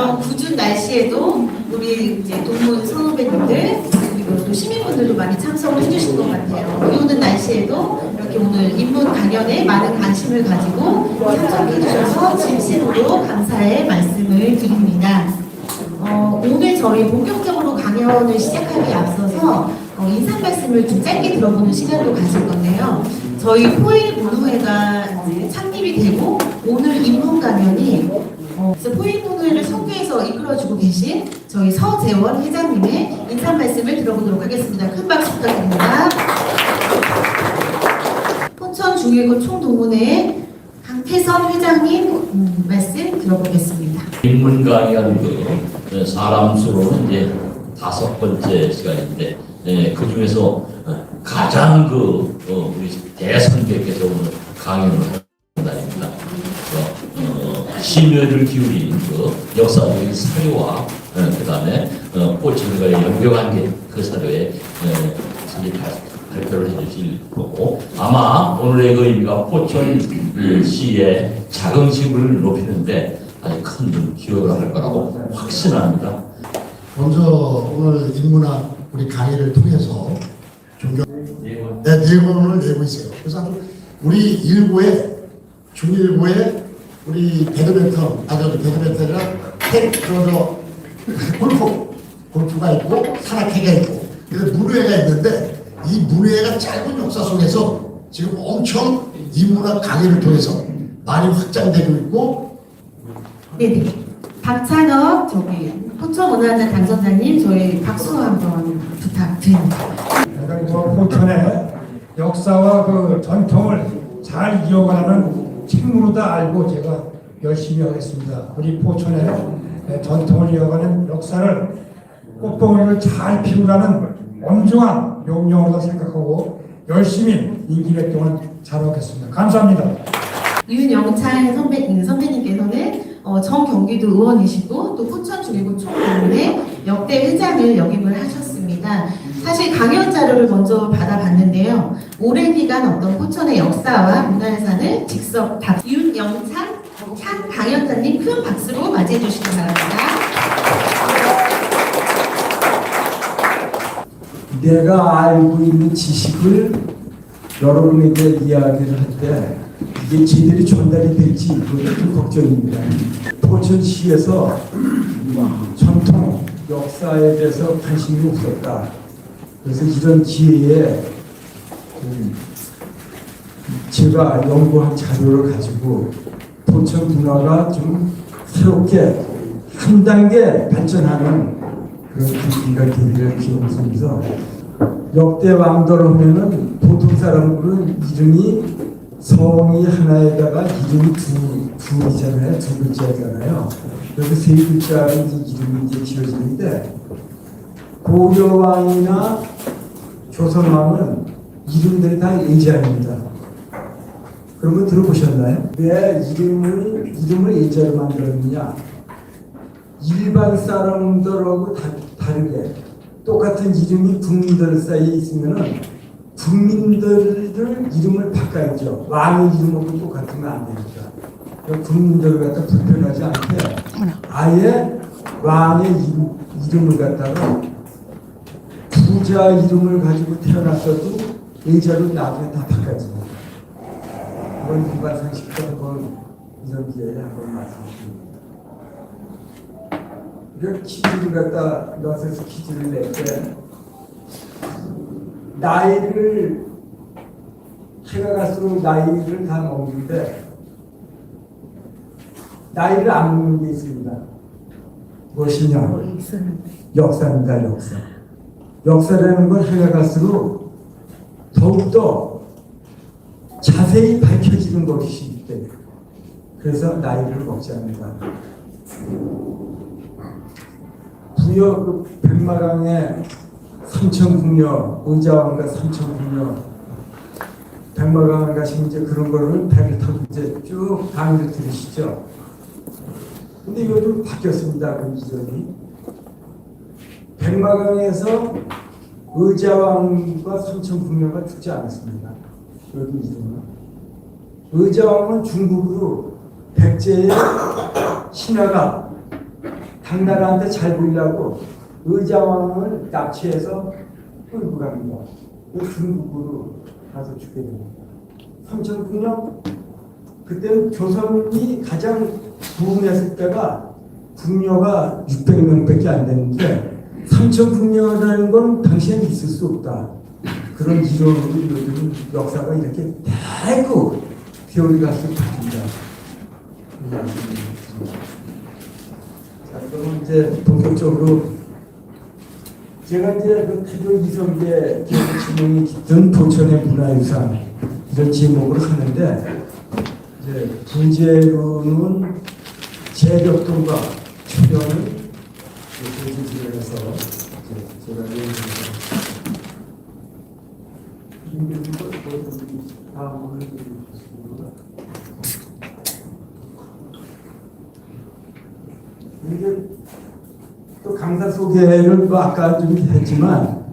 이런 궂은 날씨에도 우리 이제 동문 선후배님들 그리고 또 시민분들도 많이 참석을 해주신 것 같아요. 비 오는 날씨에도 이렇게 오늘 인문 강연에 많은 관심을 가지고 참석해 주셔서 진심으로 감사의 말씀을 드립니다. 오늘 저희 본격적으로 강연을 시작하기에 앞서서 인사 말씀을 좀 짧게 들어보는 시간도 가질 건데요. 저희 포일문호회가 창립이 되고 오늘 인문 강연이 포일문호회를 선교에서 이끌어주고 계신 저희 서재원 회장님의 인사 말씀을 들어보도록 하겠습니다. 큰 박수 부탁드립니다. 포천 중일고 총동문회 강태선 회장님 말씀 들어보겠습니다. 인문 강의하는 그 사람 수로는 이제 5번째 시간인데 그 중에서 가장 우리 대선배께서 오늘 강연을 한다입니다. 심혈을 기울인 역사적인 사료와 그다음에 포천과의 연결관계 그 사료에 발표를 해주실 거고 아마 오늘의 그 의미가 포천시의 자긍심을 높이는데 아주 큰 기여를 할 거라고 확신합니다. 먼저 오늘 인문학 우리 강의를 통해서 내공을 내고 있어요. 그래서 우리 일부에 중일부에 우리 배드민턴이랑 골프가 있고 산악회가 있고 그래서 문회가 있는데 이 문회가 짧은 역사 속에서 지금 엄청 인문학 강의를 통해서 많이 확장되고 있고. 네네. 박찬혁 포천문화재 당선자님 저희 박수 한번 부탁드립니다. 포천의 역사와 그 전통을 잘 이어가는 책무로다 알고 제가 열심히 하겠습니다. 우리 포천의 전통을 이어가는 역사를 꽃봉오리를 잘 피우라는 엄중한 명령으로 생각하고 열심히 임기 내 동안 잘 하겠습니다. 감사합니다. 윤영찬 선배님께서는 전 경기도 의원이시고 또 포천 중일고 총동문회 역대 회장을 역임을 하셨습니다. 사실 강연 자료를 먼저 받아봤는데요. 오랜 기간 어떤 포천의 역사와 문화유산을 직접 윤영찬 강연자님 큰 박수로 맞이해 주시기 바랍니다. 내가 알고 있는 지식을 여러분에게 이야기를 할 때 이게 제대로 전달이 될지 그것도 좀 걱정입니다. 포천시에서 전통 역사에 대해서 관심이 없었다. 그래서 이런 기회에 제가 연구한 자료를 가지고 포천 문화가 좀 새롭게 한 단계 발전하는 그런 계기가 되기를 기원하면서 역대 왕들 하면은 보통 사람들은 이름이 성이 하나에다가 이름이 둘이잖아요. 두 글자잖아요. 그래서 세 글자로 이름이 이제 지어지는데 고려왕이나 조선왕은 이름들이 다 예자입니다. 그런 거 들어보셨나요? 왜 이름을 예자로 만들었느냐? 일반 사람들하고 다르게 똑같은 이름이 국민들 사이에 있으면은 국민들을 이름을 바꿔야죠. 왕의 이름하고 똑같으면 안 되니까. 국민들을 갖다 불편하지 않게 아예 왕의 이름을 갖다가 부자 이름을 가지고 태어났어도 예자로 나중에 다 바꿔집니다. 그건 일반 상식과 한번 이런 기회에 한번 말씀드립니다. 이런 퀴즈를 갖다 넣어서 퀴즈를 낼 때 나이를 해가 갈수록 나이를 다 먹는데 나이를 안 먹는 게 있습니다. 무엇이냐? 역사입니다. 역사. 역사라는 건 해가 갈수록 더욱더 자세히 밝혀지는 것이기 때문에 그래서 나이를 먹지 않는다. 부여 백마강의 삼천궁녀, 의자왕과 삼천궁녀, 백마강을 가시면 이제 그런 거를 배를 타고 이제 쭉 강의를 들으시죠. 근데 이거 좀 바뀌었습니다. 그 이전이. 백마강에서 의자왕과 삼천궁녀가 죽지 않았습니다. 여기 이전은. 의자왕은 중국으로 백제의 신하가 당나라한테 잘 보이려고 의자왕을 납치해서 끌고 갑니다. 중국으로 가서 죽게 됩니다. 3009년 그때 조선이 가장 부흥했을 때가 궁녀가 600명밖에 안 되는데 3009년이라는 건 당시엔 있을 수 없다. 그런 이론으로 요즘 역사가 이렇게 대구 기울이 갈수 있습니다. 자, 그럼 이제 본격적으로 제가 이제 그 태조 이성계 지명이 깃든 도천의 문화유산 이런 제목으로 하는데 이제 부제로는 제벽동과 초연을 조직을 해서 제가 이게 또 강사 소개를 또 아까 좀 했지만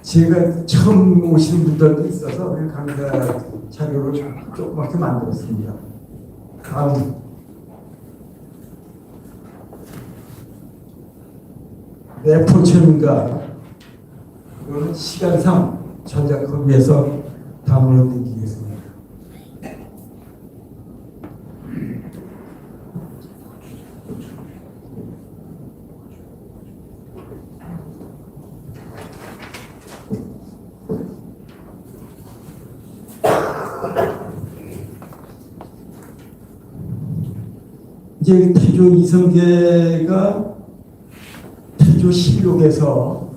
제가 처음 오신 분들도 있어서 그 강사 자료를 조그맣게 만들었습니다. 다음 내 포천인가 이거는 시간상 전작하기 위해서 다음으로 넘기겠습니다. 이제 태조 이성계가 태조실록에서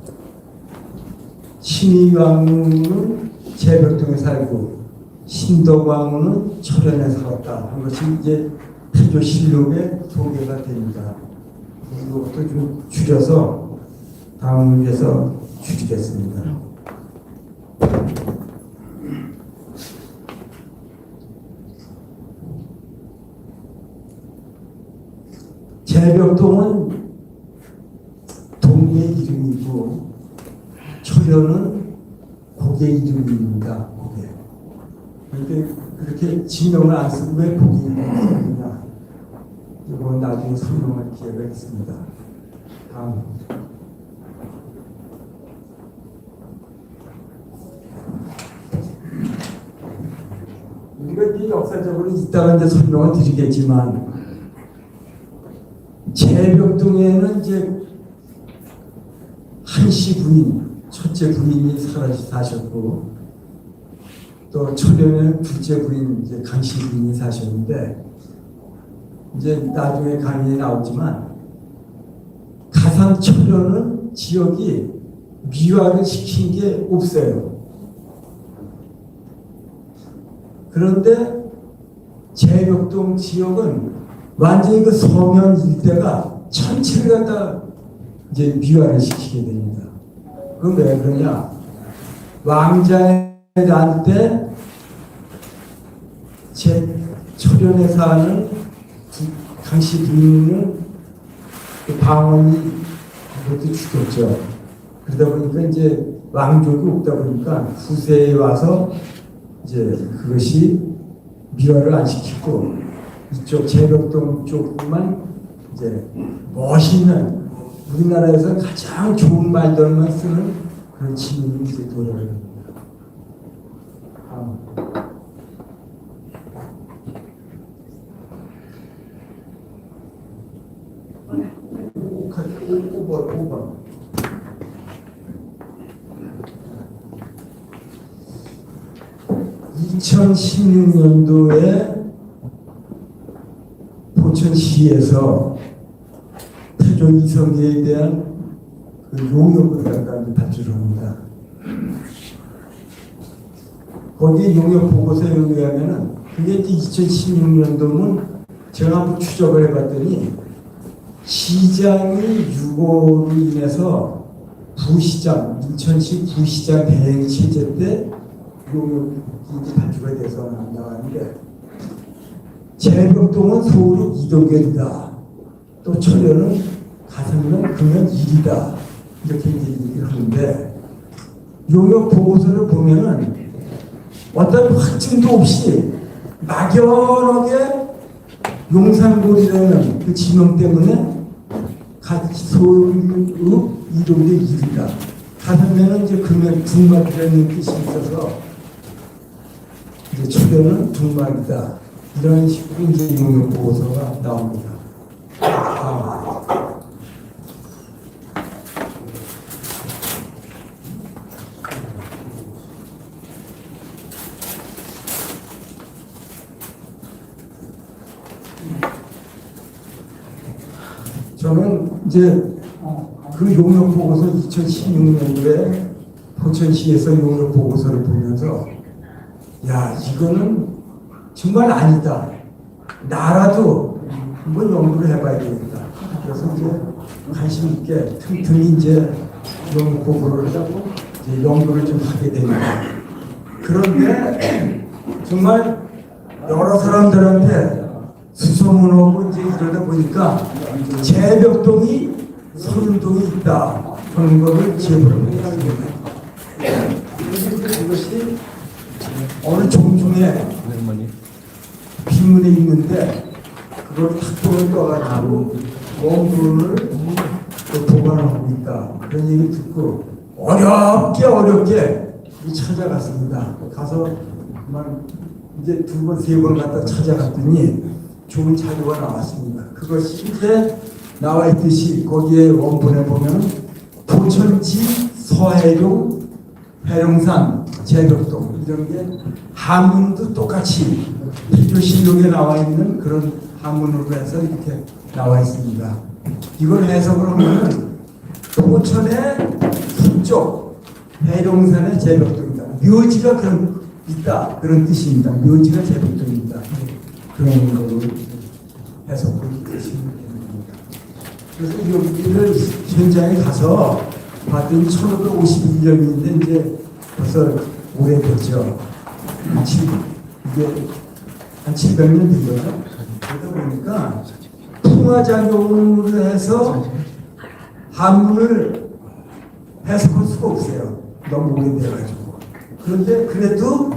신의왕후는 제벽동에 살고 신덕왕후는 철원에 살았다 한 것이 이제 태조실록에 소개가 됩니다. 이것도 좀 줄여서 다음 위에서 줄이겠습니다. 제벽동은 동네 이름이고 초려는 고개 이름입니다. 고개. 그렇게 지명을 안 쓰고 왜 고개 이름을 쓰느냐. 이건 나중에 설명할 기회가 있습니다. 다음. 우리가 이 역사적으로 이따가 이제 설명을 드리겠지만 제벽동에는 이제 한씨 부인, 첫째 부인이 사셨고 또 초련에는 둘째 부인 이제 강씨 부인이 사셨는데 이제 나중에 강의에 나오지만 가산 초련은 지역이 미화를 시킨 게 없어요. 그런데 제벽동 지역은 완전히 그 서면 일대가 전체를 갖다 이제 미화를 시키게 됩니다. 그건 왜 그러냐? 왕자에 날 때 제 초련에 사는 강씨 부인은 그 방언이 그것도 죽였죠. 그러다 보니까 이제 왕족이 없다 보니까 후세에 와서 이제 그것이 미화를 안 시키고 이쪽 제벽동 쪽만 이제 멋있는 우리나라에서 가장 좋은 말들만 쓰는 그런 지명이 이제 도래를 합니다. 오번. 2016년도에 포천시에서 태조 이성계에 대한 그 용역을 갖다 발주를 합니다. 거기에 용역 보고서에 의하면은 그게 이제 2016년도면 제가 한번 추적을 해봤더니 시장이 유고로 인해서 부시장, 인천시 부시장 대행 체제 때 용역이 발주가 돼서 나왔는데 제벽동은 서울이 2도결이다. 또 철현은 가산면 금연 1이다. 이렇게 얘기를 하는데 용역 보고서를 보면은 어떤 확증도 없이 막연하게 용산골이라는 그 지명 때문에 소읍 이동대 일이다. 5명은 이제 금연 둥막이라는 뜻이 있어서 이제 초대는 둥막이다. 이런 식으로 이제 용역 보고서가 나옵니다. 저는 이제 그 용역 보고서 2016년도에 포천시에서 용역 보고서를 보면서 야 이거는 정말 아니다. 나라도 한번 연구를 해봐야 되겠다. 그래서 이제 관심 있게 틈틈이 이제 용역 보고를 하고 이제 연구를 좀 하게 됩니다. 그런데 정말 여러 사람들한테 수소문하고 이제 이러다 보니까 재벽동이 서른동이 있다 하는 것을 제보를 했습니다. 그것이 어느 종중에 비문에 있는데 그걸 탁동을 떠가지고 원문을 보관하고 있다. 그런 얘기를 듣고 어렵게 찾아갔습니다. 가서 정말 이제 2번, 3번 갔다 찾아갔더니 좋은 자료가 나왔습니다. 그것이 이제 나와 있듯이 거기에 원본에 보면 포천지 서해룡 해룡산 재벽동 이런 게 한문도 똑같이 필조실록에 나와 있는 그런 한문으로 해서 이렇게 나와 있습니다. 이걸 해석을 하면 포천의 서쪽 해룡산의 재벽동이다. 묘지가 그런 있다 그런 뜻입니다. 묘지가 재벽동입니다. 그런 걸로 해석을 하시면 됩니다. 그래서 여기를 현장에 가서 봤더니 1551년인데 이제 벌써 오래됐죠. 이게 한 700년 되죠. 그러다 보니까 풍화작용으로 해서 한문을 해석할 수가 없어요. 너무 오래돼가지고. 그런데 그래도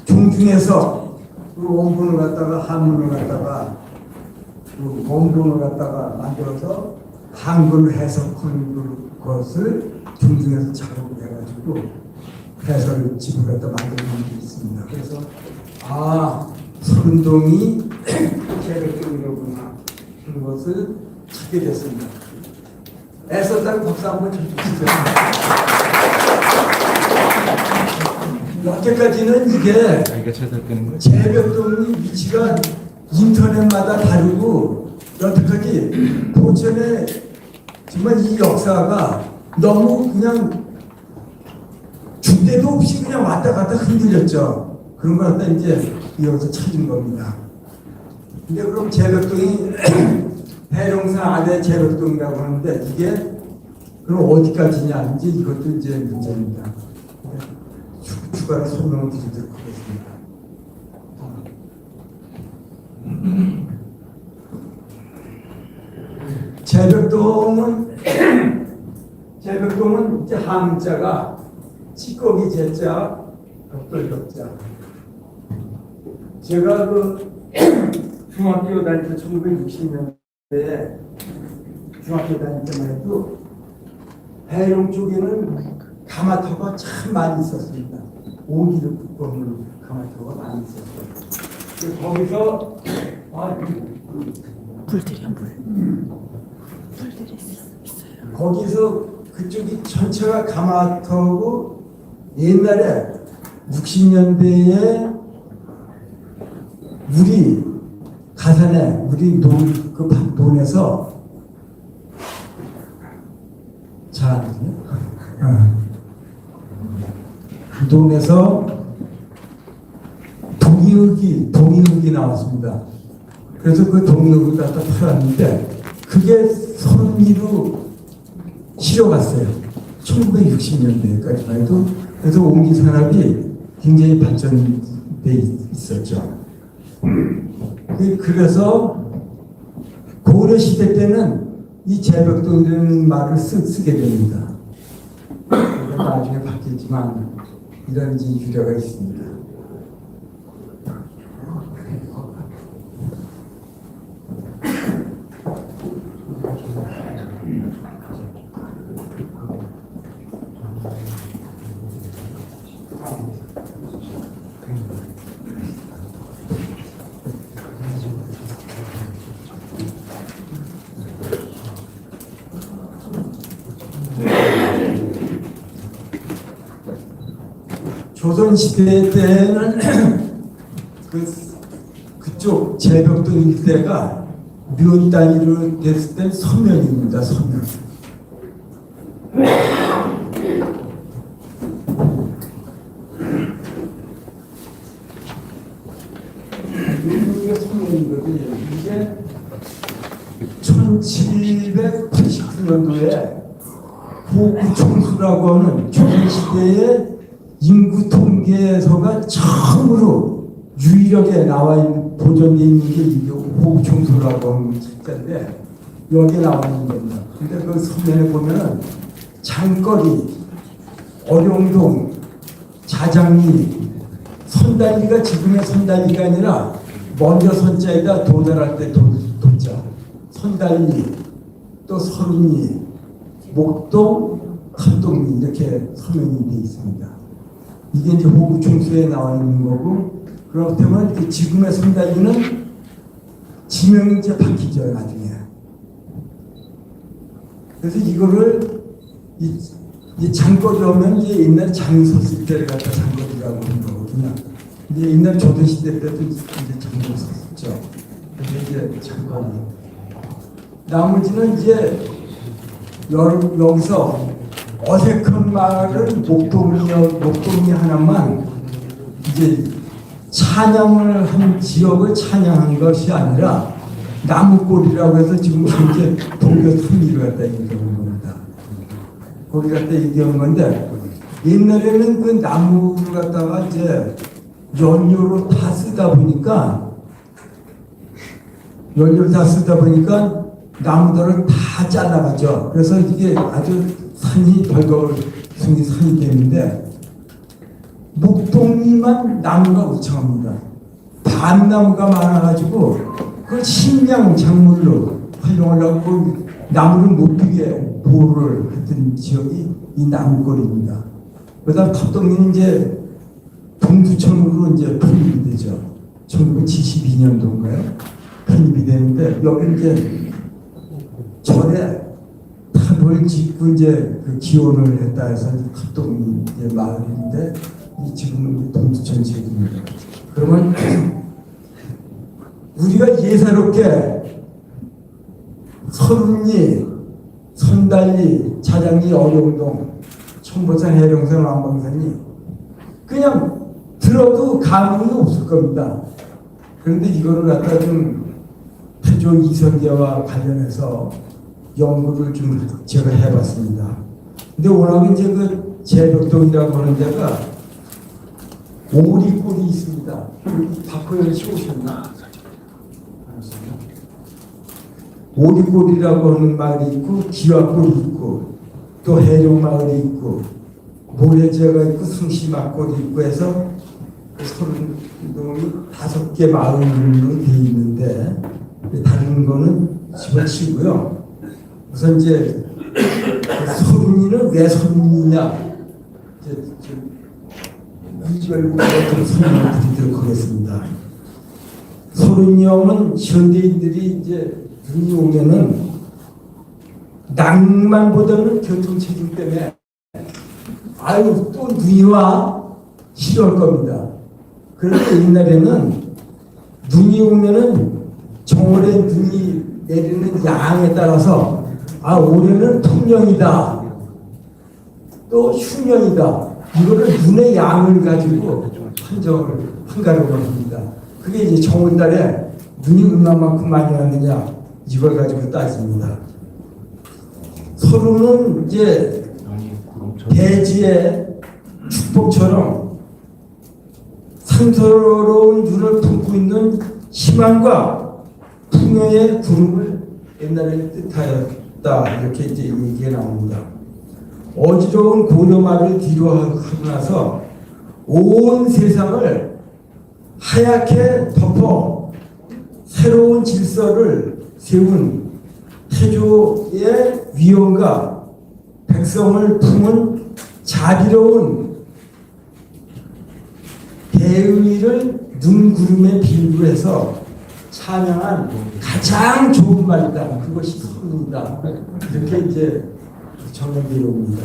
종중에서 그 원본을 갖다가 한문을 갖다가 그 원본을 갖다가 만들어서 한글 해석하는 것을 종중에서 작업을 해가지고 해설 집을 갖다 만드는 게 있습니다. 그래서 서른동이 재벽동이로구나 그런 것을 찾게 됐습니다. 애썼다고 박수 한번 쳐주시죠. 여태까지는 이게 재벽동이 위치가 인터넷마다 다르고 여태까지 포천의 정말 이 역사가 너무 그냥 중대도 없이 그냥 왔다 갔다 흔들렸죠. 그런 걸 갖다 이제 이어서 찾은 겁니다. 근데 그럼 재벽동이 해룡산 아래 재벽동이라고 하는데 이게 그럼 어디까지냐 이제 이것도 이제 문제입니다. 추가로 설명을 드리도록 하겠습니다. 재벽동은 이제 한자가 찌꺼기 제자, 벽돌벽자. 제가 그 중학교 다닐 때 1960년대에 중학교 다닐 때만 해도 해룡 쪽에는 가마터가 참 많이 있었습니다. 오기를 굽는 가마터가 많이 있었어요. 거기서 불들이야 물. 거기서 그쪽이 전체가 가마터고 옛날에 60년대에 물이 가산에 물이 그 논에서 잘 안 되네요. 그 논에서 동이흙이 나왔습니다. 그래서 그 동이흙을 갖다 팔았는데 그게 선미로 실어갔어요. 1960년대까지만 해도. 그래서 옹기 산업이 굉장히 발전돼 있었죠. 그래서 고려 시대 때는 이 재벽동이라는 말을 쓰게 됩니다. 나중에 바뀌었지만 이런 이제 유래가 있습니다. 조선시대 때는 그쪽 제벽동 일대가 면 단위로 됐을 땐 서면입니다. 서면. 이게 서면이거든요. 이게 1789년도에 호구총수라고 하는 조선시대의 인구 통계서가 처음으로 유일하게 나와 있는 보존되어 있는 게 이게 호구총수라고 하는 책자인데 여기에 나와 있는 겁니다. 근데 그 서면에 보면은 장거리, 어룡동, 자장리, 선달리가 지금의 선달리가 아니라 먼저 선자에다 도달할 때 도자, 선달리, 또 서린리, 목동, 함동리 이렇게 서면이 되어 있습니다. 이게 이제 호구총수에 나와 있는 거고, 그렇다면 지금의 선달리는 지명이 이제 바뀌죠 나중에. 그래서 이거를 이 장거리 오면 이제 옛날 장이 섰을 때를 갖다 장거리라고 하는 거거든요. 이제 옛날 조선시대 때도 이제 장거리 섰었죠. 근데 이제 장거리. 나머지는 이제 여기서 어색한 말은 목동이 하나만 이제 찬양을 한 지역을 찬양한 것이 아니라 나무골이라고 해서 지금 현재 동교 3위를 갖다 얘기하는 겁니다. 거기 갖다 얘기하는 건데 옛날에는 그 나무를 갖다가 이제 연료로 다 쓰다 보니까 나무들을 다 잘라가죠. 그래서 이게 아주 산이 벌거벗은 산이 되는데 목동이만 나무가 우창합니다. 밤나무가 많아가지고 그 식량 작물로 활용하려고 나무를 못 피게 보호를 했던 지역이 이 나무골입니다. 그다음 탑동리는 이제 동두천으로 이제 편입이 되죠. 1972년도인가요? 편입이 되는데 여기 이제 절에 탑을 짓고 이제 그 기원을 했다 해서 탑동리 이제 마을인데 이 지금은 동두천 지역입니다. 그러면 우리가 예사롭게 서른리, 선달리, 자장리, 어룡동, 청보산, 해령산, 왕방산이 그냥 들어도 감흥이 없을 겁니다. 그런데 이거를 갖다 좀 태조 이성계와 관련해서 연구를 좀 제가 해봤습니다. 근데 워낙 이제 그 제벽동이라고 하는 데가 오리골이 있습니다. 박호연 씨 오셨나? 오리골이라고 하는 마을이 있고 기와골이 있고 또 해룡마을이 있고 모래제가 있고 승시막골이 있고 해서 서른동이 5개 마을로 되어 있는데 다른 거는 집어치고요. 우선 이제 서른이는 왜 서른이냐 이걸 좀 설명을 드리도록 하겠습니다. 서른이형은 현대인들이 이제 눈이 오면은 낭만보다는 교통체증 때문에 아유 또 눈이 와 싫어할 겁니다. 그런데 옛날에는 눈이 오면은 정월에 눈이 내리는 양에 따라서 아 올해는 풍년이다 또 흉년이다 이거를 눈의 양을 가지고 한가름을 합니다. 그게 이제 정월달에 눈이 얼마만큼 많이 왔느냐 이걸 가지고 따집니다. 서로는 이제 대지의 축복처럼 상서로운 눈을 품고 있는 희망과 풍요의 구름을 옛날에 뜻하였다 이렇게 이제 얘기가 나옵니다. 어지러운 고려말을 뒤로 하고 나서 온 세상을 하얗게 덮어 새로운 질서를 세운 태조의 위엄과 백성을 품은 자비로운 대의를 눈구름에 비유해서 찬양한 가장 좋은 말이다. 그것이 선이다. 이렇게 이제 정의롭습니다.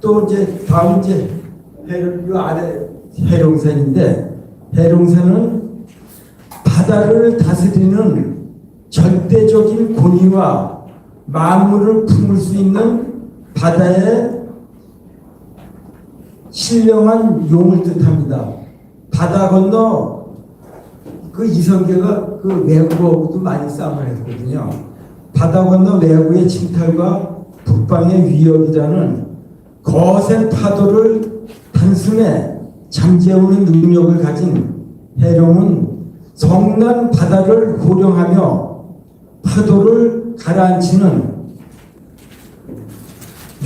또 이제 다음 이제 요 아래 해룡산인데 해룡산은 바다를 다스리는 절대적인 권위와 만물을 품을 수 있는 바다의 신령한 용을 뜻합니다. 바다 건너 그 이성계가 그 외구하고도 많이 싸움을 했거든요. 바다 건너 외구의 침탈과 북방의 위협이라는 거센 파도를 단숨에 잠재우는 능력을 가진 해룡은 성난 바다를 호령하며 파도를 가라앉히는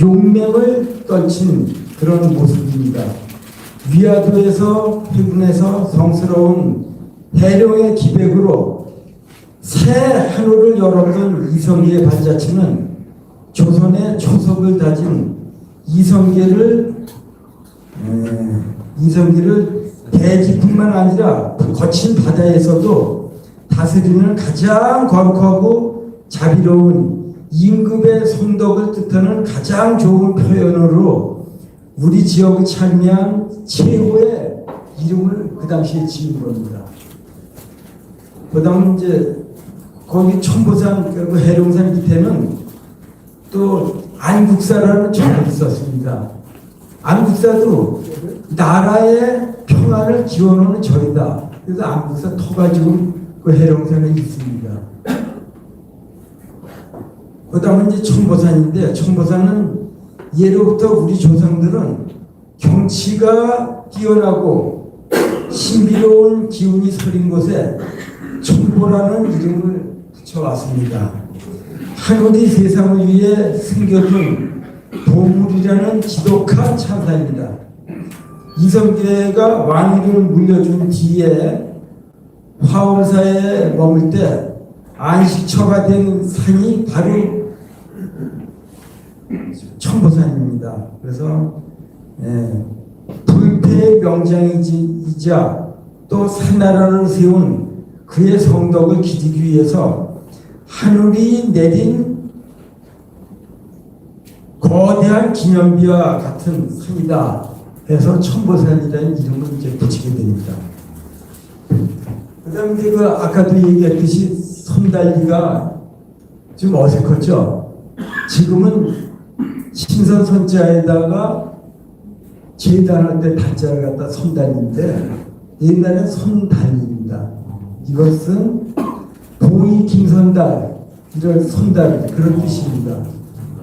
용맹을 떨친 그런 모습입니다. 위화도에서 해군에서 성스러운 해룡의 기백으로 새 한우를 열었던 이성계의 발자취는 조선의 초석을 다진 이성계를 대지뿐만 아니라 그 거친 바다에서도 다스리는 가장 거룩하고 자비로운 임금의 성덕을 뜻하는 가장 좋은 표현으로 우리 지역을 찬미한 최고의 이름을 그 당시에 지은 겁니다. 그 다음 이제 거기 천보산 그리고 해룡산 밑에는 또 안국사라는 절이 있었습니다. 안국사도 나라의 평안을 기원하는 절이다. 그래서 안국사 터가 지금 그 해룡산에 있습니다. 그 다음은 이제 천보산인데 천보산은 예로부터 우리 조상들은 경치가 뛰어나고 신비로운 기운이 서린 곳에 천보라는 이름을 붙여왔습니다. 하늘이 세상을 위해 숨겨둔 보물이라는 지독한 찬사입니다. 이성계가 왕위를 물려준 뒤에 화엄사에 머물 때 안식처가 된 산이 바로 천보산입니다. 그래서 불패의 명장이자 또 산나라를 세운 그의 성덕을 기리기 위해서 하늘이 내린 거대한 기념비와 같은 산이다 해서 천보산이라는 이름을 이제 붙이게 됩니다. 그 다음에 그 아까도 얘기했듯이 손달리가 좀 어색했죠. 지금은 신선 손자에다가 제단할 때 단자를 갖다 손달리인데 옛날엔 손달리입니다. 이것은 보이 김선달 이런 손달 그런 뜻입니다.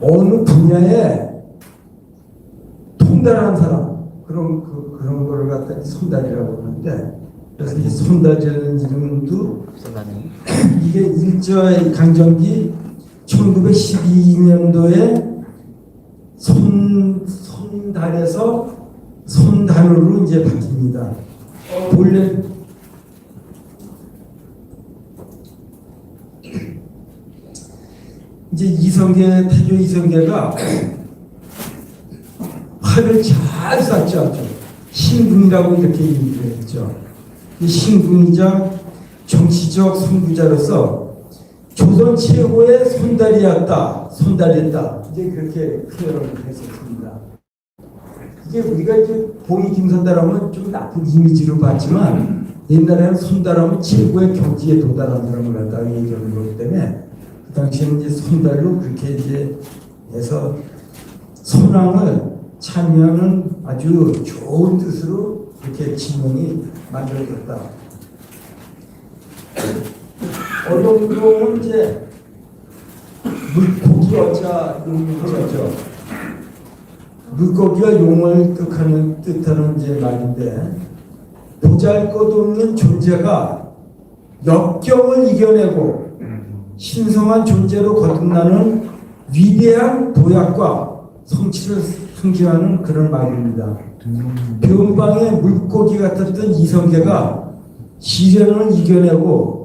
어느 분야에 통달한 사람 그런 거를 갖다 손달이라고 하는데 그래서 이 손달이라는 이름도 이게 일제 강점기 1912년도에 손달에서 손단으로 이제 바뀝니다. 본래 이제 이성계 태조 이성계가 활을 잘 쐈죠. 신궁이라고 이렇게 얘기를 했죠. 이 신궁이자 정치적 선구자로서 조선 최고의 손달이었다. 이제 그렇게 표현을 했었습니다. 이게 우리가 이제 봉이 김선달하면 좀 나쁜 이미지로 봤지만 옛날에는 손달하면 최고의 경지에 도달한 사람을 갖다가 얘기하는 거기 때문에 그 당시에는 이제 손달로 그렇게 이제 해서 선왕을 참여하는 아주 좋은 뜻으로 이렇게 지명이 만들어졌다. 어동동은 이제 물고기 어자 용어죠. 물고기와 용을 뜻하는 이제 말인데 보잘것없는 존재가 역경을 이겨내고 신성한 존재로 거듭나는 위대한 도약과 성취를 상징하는 그런 말입니다. 변방의 물고기 같았던 이성계가 시련을 이겨내고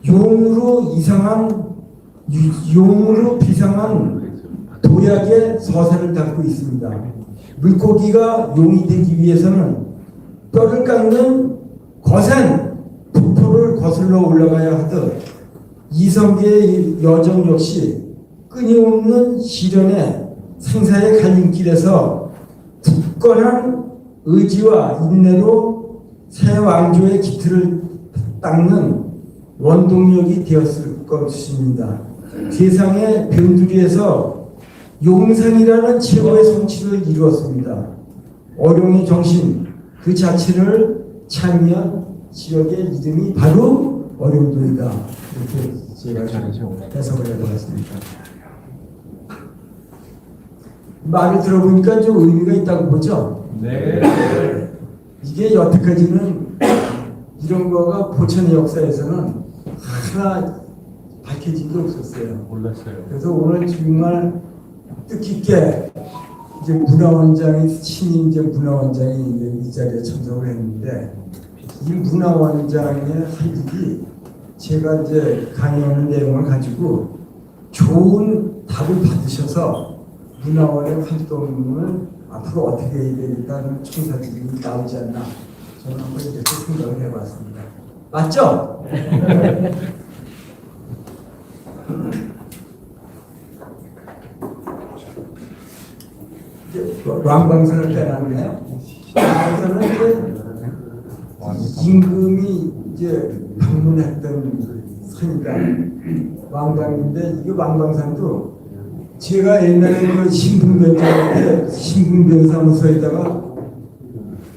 용으로 비상한 도약의 서사를 담고 있습니다. 물고기가 용이 되기 위해서는 뼈를 깎는 거센 폭포를 거슬러 올라가야 하듯 이성계의 여정 역시 끊임없는 시련의 생사의 갈림길에서 굳건한 의지와 인내로 새 왕조의 기틀을 닦는 원동력이 되었을 것입니다. 세상의 변두리에서 용산이라는 최고의 성취를 이루었습니다. 어룡의 정신 그 자체를 찬미한 지역의 이름이 바로 어룡도이다. 이렇게 제가 해석을 해보았습니다. 말을 들어보니까 좀 의미가 있다고 보죠? 네. 이게 여태까지는 이런 거가 포천의 역사에서는 하나 밝혀진 게 없었어요. 몰랐어요. 그래서 오늘 정말 뜻깊게 이제 문화원장이 신임 이제 문화원장이 이제 이 자리에 참석을 했는데 이 문화원장의 할 일이 제가 이제 강의하는 내용을 가지고 좋은 답을 받으셔서 문화원의 활동을 앞으로 어떻게 해야 되겠다는 총사들이 나오지 않나 저는 한번 이렇게 생각을 해봤습니다. 맞죠? 이제 왕방선을 빼놨네요. 왕방선은 이제 임금이 이제 방문했던 산이다. 왕방인데 이게 왕방산도 제가 옛날에 그 신분변호사 때 신분변사무소에다가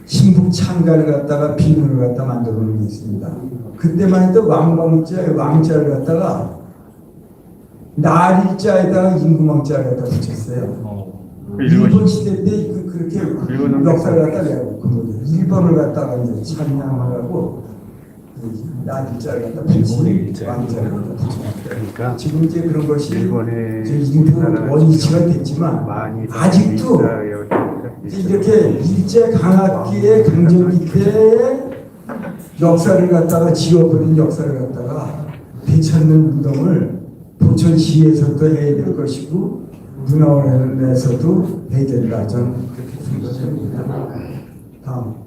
신북 창가를 갖다가 비문을 갖다 만들어 놓은 게 있습니다. 그때만 해도 왕방자에 왕자를 갖다가 날일자에다가 임금왕자를 갖다 붙였어요. 일본 시대 때 그렇게 역사를 갖다 내고 일본을 갖다가 이제 찬양하라고 날일자를 갖다 붙인 왕자를 갖다 붙였어요. 그러니까 지금 이제 그런 것이 일본의 일본 원위치가 됐지만 아직도 이렇게 일제 강압기의 강점 밑에 역사를 갖다가 지워버린 역사를 갖다가 되찾는 운동을 포천시에서도 해야 될 것이고 문화원에서도 해야 된다. 저는 그렇게 생각합니다. 다음.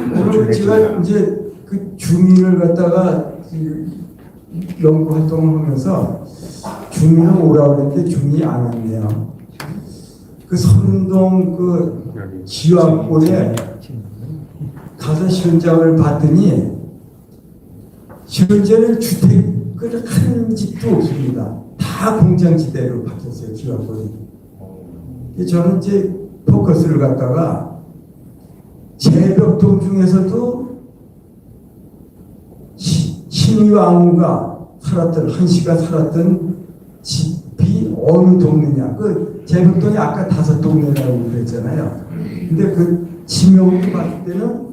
오늘 제가 이제 그 주민을 갖다가 연구 활동을 하면서 주민을 오라고 했는데 주민이 안 왔네요. 그 선동 그 지화골에 가서 현장을 봤더니 현재는 주택을 한 집도 없습니다. 다 공장지대로 바뀌었어요. 지화골이. 저는 이제 포커스를 갖다가 제벽동 중에서도 신의왕후가 살았던 한시가 살았던 집이 어느 동네냐. 그 제벽동이 아까 5동네라고 그랬잖아요. 근데 그 지명으로 봤을 때는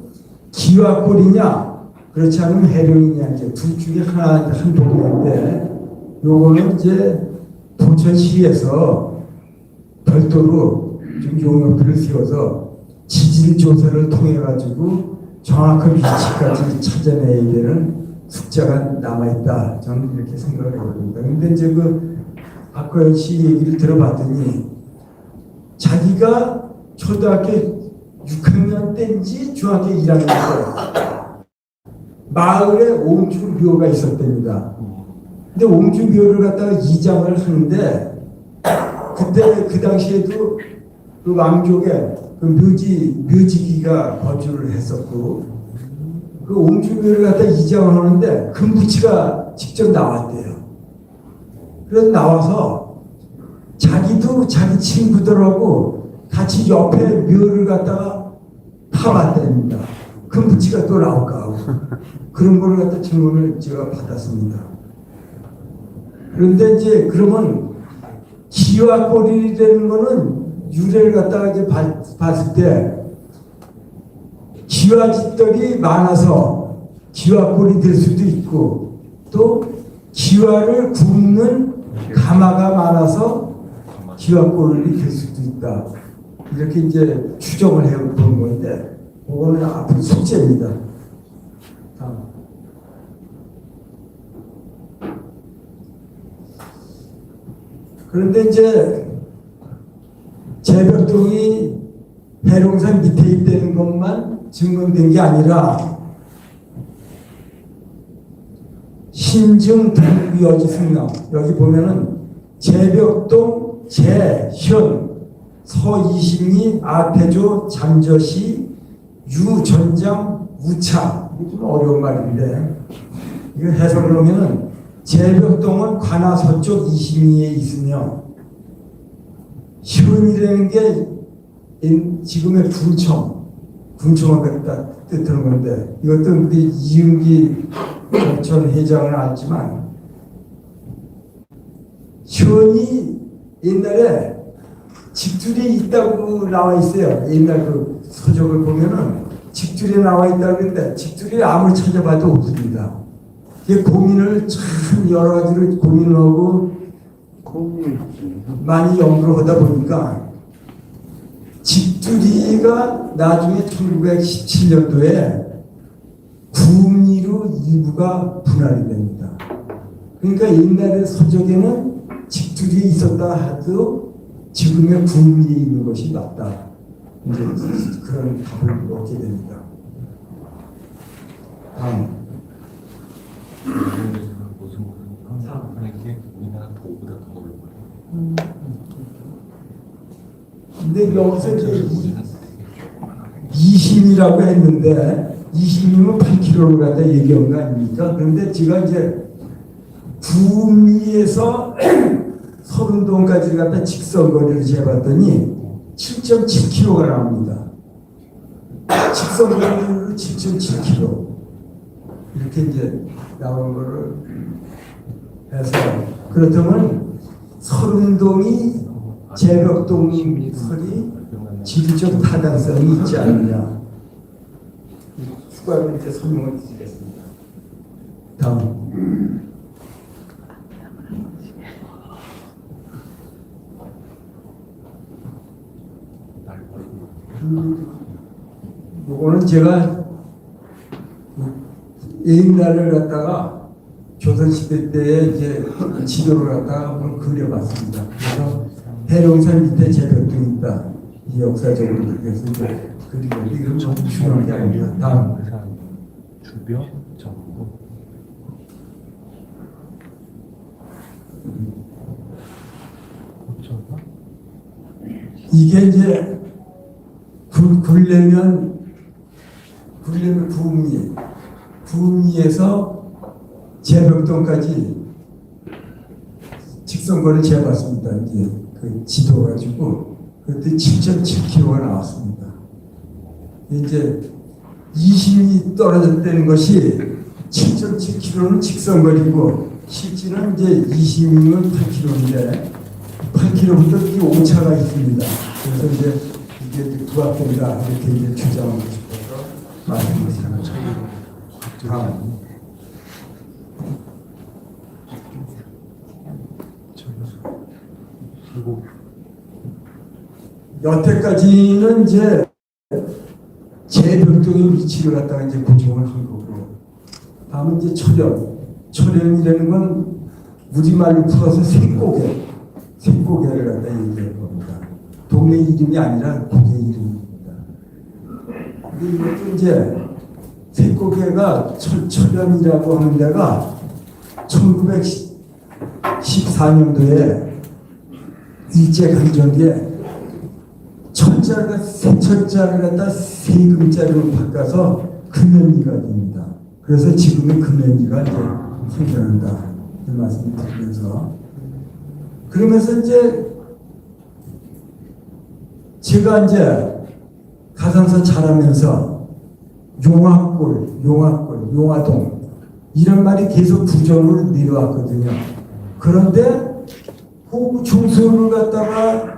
기와골이냐 그렇지 않으면 해령이냐 이제 둘 중에 한 동네인데 요거는 이제 포천시에서 별도로 좀 용역들을 세워서 지질 조사를 통해 가지고 정확한 위치까지 찾아내야 되는 숙제가 남아있다. 저는 이렇게 생각을 해봅니다. 근데 이제 그 박호연 씨 얘기를 들어봤더니 자기가 초등학교 6학년 때인지 중학교 1학년 때 마을에 옹주묘가 있었답니다. 근데 옹주묘를 갖다가 이장을 하는데 그때 그 당시에도 그 왕족에 그 묘지기가 거주를 했었고 그 옹주묘를 갖다 이장을 하는데 금부치가 직접 나왔대요. 그래서 나와서 자기도 자기 친구들하고 같이 옆에 묘를 갖다가 파봤답니다. 금부치가 또 나올까 하고 그런 거를 갖다 질문을 제가 받았습니다. 그런데 이제 그러면 기와골이 되는 거는 유래를 갖다가 이제 봤을 때 기와집들이 많아서 기와골이 될 수도 있고 또 기와를 굽는 가마가 많아서 기와골이 될 수도 있다. 이렇게 이제 추정을 해본 건데 그거는 앞으로 숙제입니다. 다음. 그런데 이제 제벽동이 해룡산 밑에 있다는 것만 증명된 게 아니라 신증 동구여지 승남 여기 보면은 제벽동 제현 서이심리 아태조 잠저시 유전장 우차 이게 좀 어려운 말인데 이거 해석을 하면은 제벽동은 관아 서쪽 이심리에 있으며 현이라는 게 지금의 군청을 갖다 뜻하는 건데 이것도 우리 이은기 전 회장은 알지만 현이 옛날에 직줄이 있다고 나와 있어요. 옛날 그 서적을 보면은 직줄이 나와 있다고 그러는데 직줄이 아무리 찾아봐도 없습니다. 이게 고민을 참 여러 가지로 고민을 하고 많이 연구를 하다 보니까 직줄이가 나중에 1917년도에 구미로 일부가 분할이 됩니다. 그러니까 옛날의 서적에는 직줄이 있었다 하도 지금의 구미에 있는 것이 맞다. 이제 그런 답을 얻게 됩니다. 다음. 근데 여기서 이제 이심이라고 했는데 이심이면 8km를 갖다 얘기한 거 아닙니까? 그런데 제가 이제 구미에서 서른동까지 갖다 직선거리를 재봤더니 7.7km가 나옵니다. 직선거리로 7.7km 이렇게 이제 나온 거를 해서 그렇다면 서른동이 제벽동이 설이 지리적 타당성이 있지 않느냐 추가로 이제 설명을 드리겠습니다. 다음. 요거는 제가 옛날을 갖다가 조선시대 때에 이제 지도를 갖다가 한번 그려봤습니다. 그래서 해룡산 밑에 제벽동이 있다. 이 역사적으로 그렇게 해서 이제 그리고 이건 좀 중요한 게 아닙니다. 다음. 주변 정보. 이게 이제 굴레면 구미에서 제벽동까지 직선거를 재봤습니다. 이제 그 지도 가지고 그때 7.7km가 나왔습니다. 이제 20이 떨어졌다는 것이 7.7km는 직선거리고 실제는 이제 20이면 8km인데 8km부터 이 오차가 있습니다. 그래서 이제 이게 부합된다 이렇게 이제 주장하고 싶어서 말씀드립니다. 다음. 여태까지는 이제 제벽동의 위치를 갖다가 이제 고정을 한 거고, 다음은 이제 철연이라는 건 우리말로 풀어서 색고개를 갖다 얘기하는 겁니다. 동네 이름이 아니라 고개 이름입니다. 근데 이것도 이제 색고개가 철연이라고 하는 데가 1914년도에 일제강점기에 철자를 갖다 세금자로 바꿔서 금연이가 됩니다. 그래서 지금의 금연이가 이제 생겨난다. 이 말씀을 드리면서 그러면서 이제 제가 이제 가상서 잘하면서 용화동 이런 말이 계속 부정으로 내려왔거든요. 그런데 호구 총수를 갖다가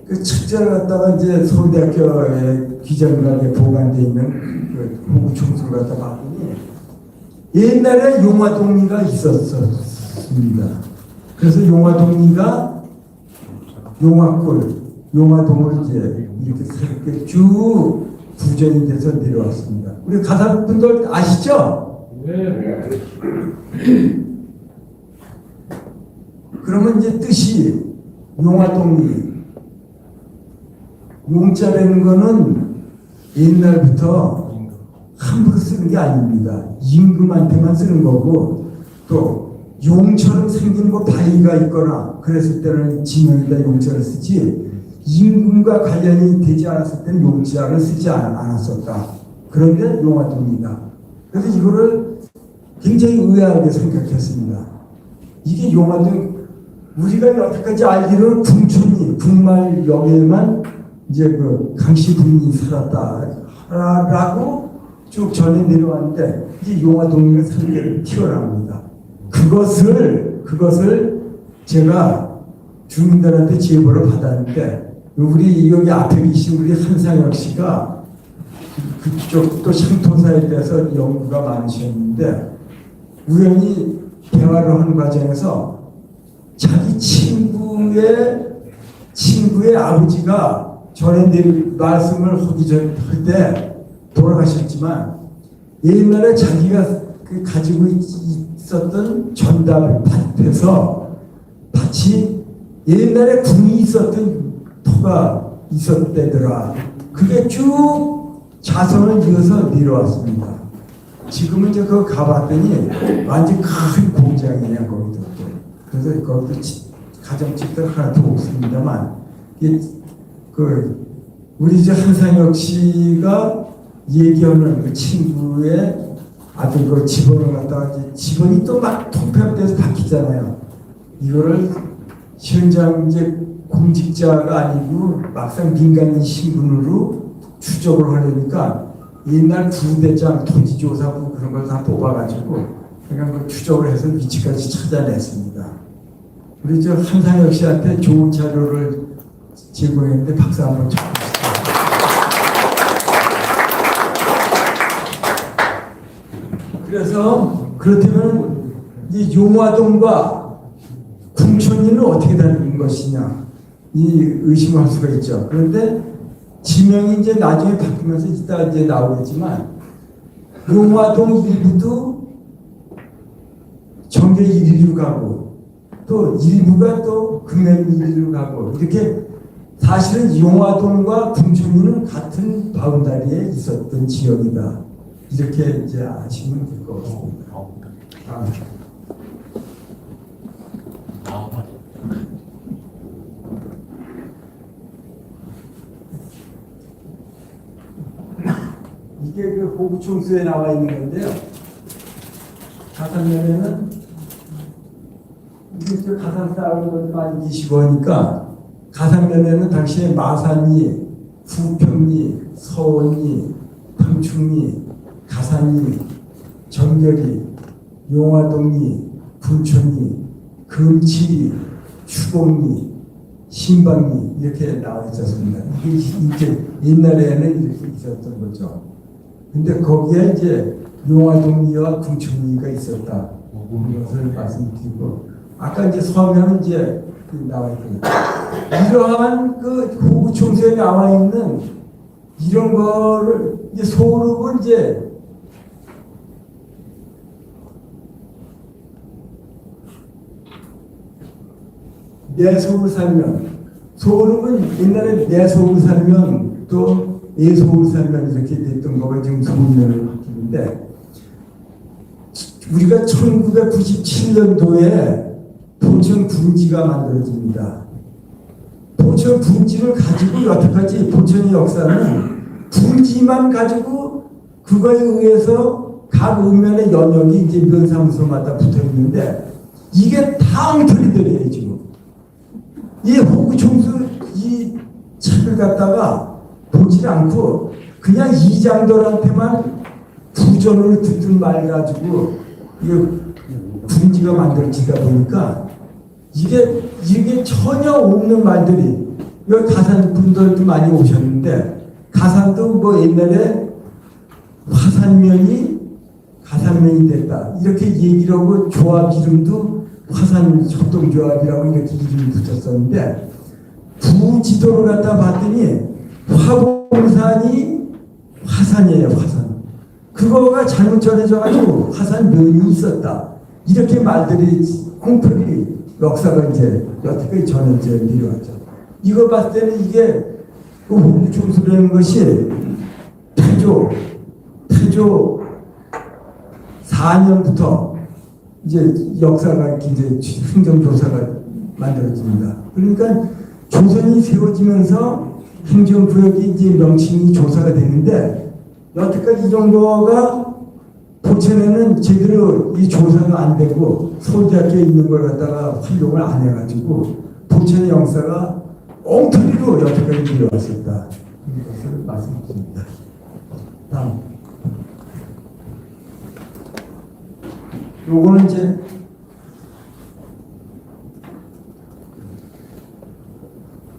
그 책자를 갖다가 이제 서울대학교의 기자문학에 보관되어 있는 그 호구 총수를 갖다가 봤더니 옛날에 용화동리가 있었습니다. 그래서 용화동리가 용화동으로 이제 이렇게 새롭게 쭉 부전이 돼서 내려왔습니다. 우리 가사분들 아시죠? 네. 그러면 이제 뜻이 용화동리 용자라는 거는 옛날부터 함부로 쓰는 게 아닙니다. 임금한테만 쓰는 거고 또 용처럼 생긴 뭐 바위가 있거나 그랬을 때는 지명에다 용자를 쓰지 임금과 관련이 되지 않았을 때는 용자를 쓰지 않았었다. 그런데 용화동이다. 그래서 이거를 굉장히 의아하게 생각했습니다. 이게 용화동 우리가 여태까지 알기로는 궁촌이 궁말역에만 이제 그 강씨 부인이 살았다라고 쭉 전해 내려왔는데 이 용화동의 설계를 튀어나옵니다. 그것을 제가 주민들한테 제보를 받았는데 우리 여기 앞에 계신 우리 한상혁 씨가 그쪽 또 향토사에 대해서 연구가 많으셨는데 우연히 대화를 하는 과정에서 자기 친구의 아버지가 전에 늘 말씀을 하기 전 때 돌아가셨지만 옛날에 자기가 가지고 있었던 전답 밭이 옛날에 궁이 있었던 터가 있었대더라. 그게 쭉 자손을 이어서 내려왔습니다. 지금은 이제 그거 가봤더니 완전 큰 공장이냐 거기도. 그래서 거기도 가정집들 하나도 없습니다만 우리 이제 한상혁 씨가 얘기하는 그 친구의 아들 그 집원을 갖다가 이제 집원이 또 막 통폐합돼서 바뀌잖아요. 이거를 현장 이제 공직자가 아니고 막상 민간인 신분으로 추적을 하려니까 옛날 부대장 토지조사부 그런 걸 다 뽑아가지고 그냥 그 추적을 해서 위치까지 찾아냈습니다. 우리 저 한상혁 씨한테 좋은 자료를 제공했는데 박수 한번 쳐주세요. 그래서 그렇다면 이 용화동과 궁촌리는 어떻게 되는 것이냐 이 의심할 수가 있죠. 그런데 지명이 이제 나중에 바뀌면서 이따 이제 나오겠지만 용화동 일부도 정계 1위로 가고 또 일부가 또 금액 1위로 가고 이렇게 사실은 용화동과 궁촌리는 같은 바운다리에 있었던 지역이다. 이렇게 이제 아시면 될 것 같습니다. 이게 그 호구총수에 나와 있는 건데요. 가산면에는 이게 가산 쌓은 걸 많이 계시고 하니까 가산면에는 당시에 마산리, 부평리, 서원리, 방충리, 가산리, 정결리, 용화동리, 분촌리, 금치리, 추봉리, 신방리 이렇게 나와 있었습니다. 이게 이제 옛날에는 이렇게 있었던 거죠. 근데 거기에 이제 용화동리와 궁촌리가 있었다. 이것을 말씀드리고 아까 이제 서면은 이제 나와 있거든요. 이러한 그 호구총수에 나와 있는 이런 거를 이제 소름을 이제 내 속을 살면 소름은 옛날에 내 속을 살면 또 내 속을 살면 이렇게 됐던 거가 지금 소문을 바뀌는데 우리가 1997년도에 포천 분지가 만들어집니다. 포천 분지를 가지고 여태까지 포천의 역사는 분지만 가지고 그거에 의해서 각 읍면의 연역이 이제 면사무소마다 붙어 있는데 이게 다 엉터리들이에요 지금. 이 호구총수 이 책을 갖다가 보지 않고 그냥 이장들한테만 부전을 듣든 말 가지고 이게 분지가 만들어지다 보니까 이게 전혀 없는 말들이 여기 가산 분들도 많이 오셨는데 가산도 뭐 옛날에 화산면이 가산면이 됐다 이렇게 얘기를 하고 조합 이름도 화산 협동조합이라고 이렇게 이름이 붙었었는데 부지도를 갖다 봤더니 화봉산이 화산이에요 화산. 그거가 잘못 전해져가지고 화산면이 있었다. 이렇게 말들이 콩풀이 역사가 이제 여태까지 전해져 내려왔죠. 이거 봤을 때는 이게 호구총수라는 것이 태조 4년부터 이제 역사가 이제 행정조사가 만들어집니다. 그러니까 조선이 세워지면서 행정구역이 이제 명칭이 조사가 되는데 여태까지 이 정도가 포천에는 제대로 이 조사가 안 되고 서울대학교에 있는 걸 갖다가 활용을 안 해가지고 포천의 역사가 엉터리로 여태까지 이어왔었다. 이것을 말씀드립니다. 다음. 요거는 이제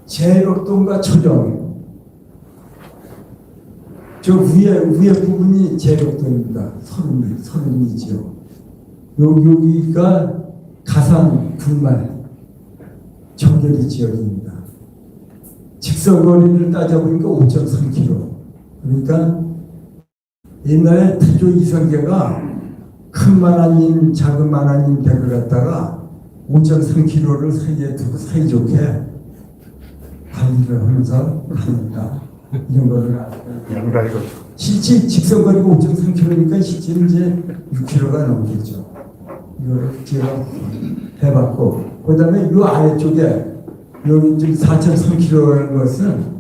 제록동과 초정. 저 위에 부분이 제록동입니다. 서른이죠. 여기가 가산 군말 정결이 지역입니다. 직선거리를 따져보니까 5.3km. 그러니까 옛날에 태조 이성계가 큰 만화님, 작은 만화님 댁을 갖다가 5.3km를 사이에 두고 사이좋게 관리를 하면서 다닌다. 이런 거를 양다리가 실제 직선거리가 5.3km니까 실제는 이제 6km가 넘겠죠. 이거를 제가 해봤고, 그 다음에 이 아래쪽에 여기 지금 4.3km라는 것은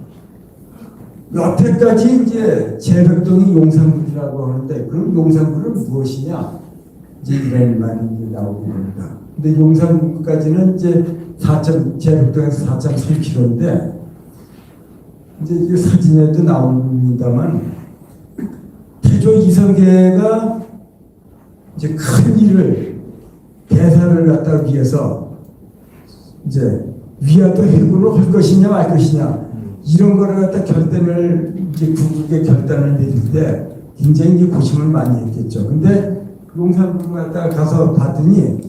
여태까지 이제 제백동이 용산구라고 하는데 그럼 용산구는 무엇이냐? 이제 이런 말이 나오게 됩니다. 근데 용산구까지는 이제 제백동에서 4.3km인데 이제 이 사진에도 나옵니다만 태조 이성계가 이제 큰 일을 대사를 갖다 위해서 이제 위화도 해군을 할 것이냐 말 것이냐 이런 거를 갖다 결단을 이제 국국의 결단을 내릴 때 굉장히 이제 고심을 많이 했겠죠. 근데 용산군 갖다 가서 봤더니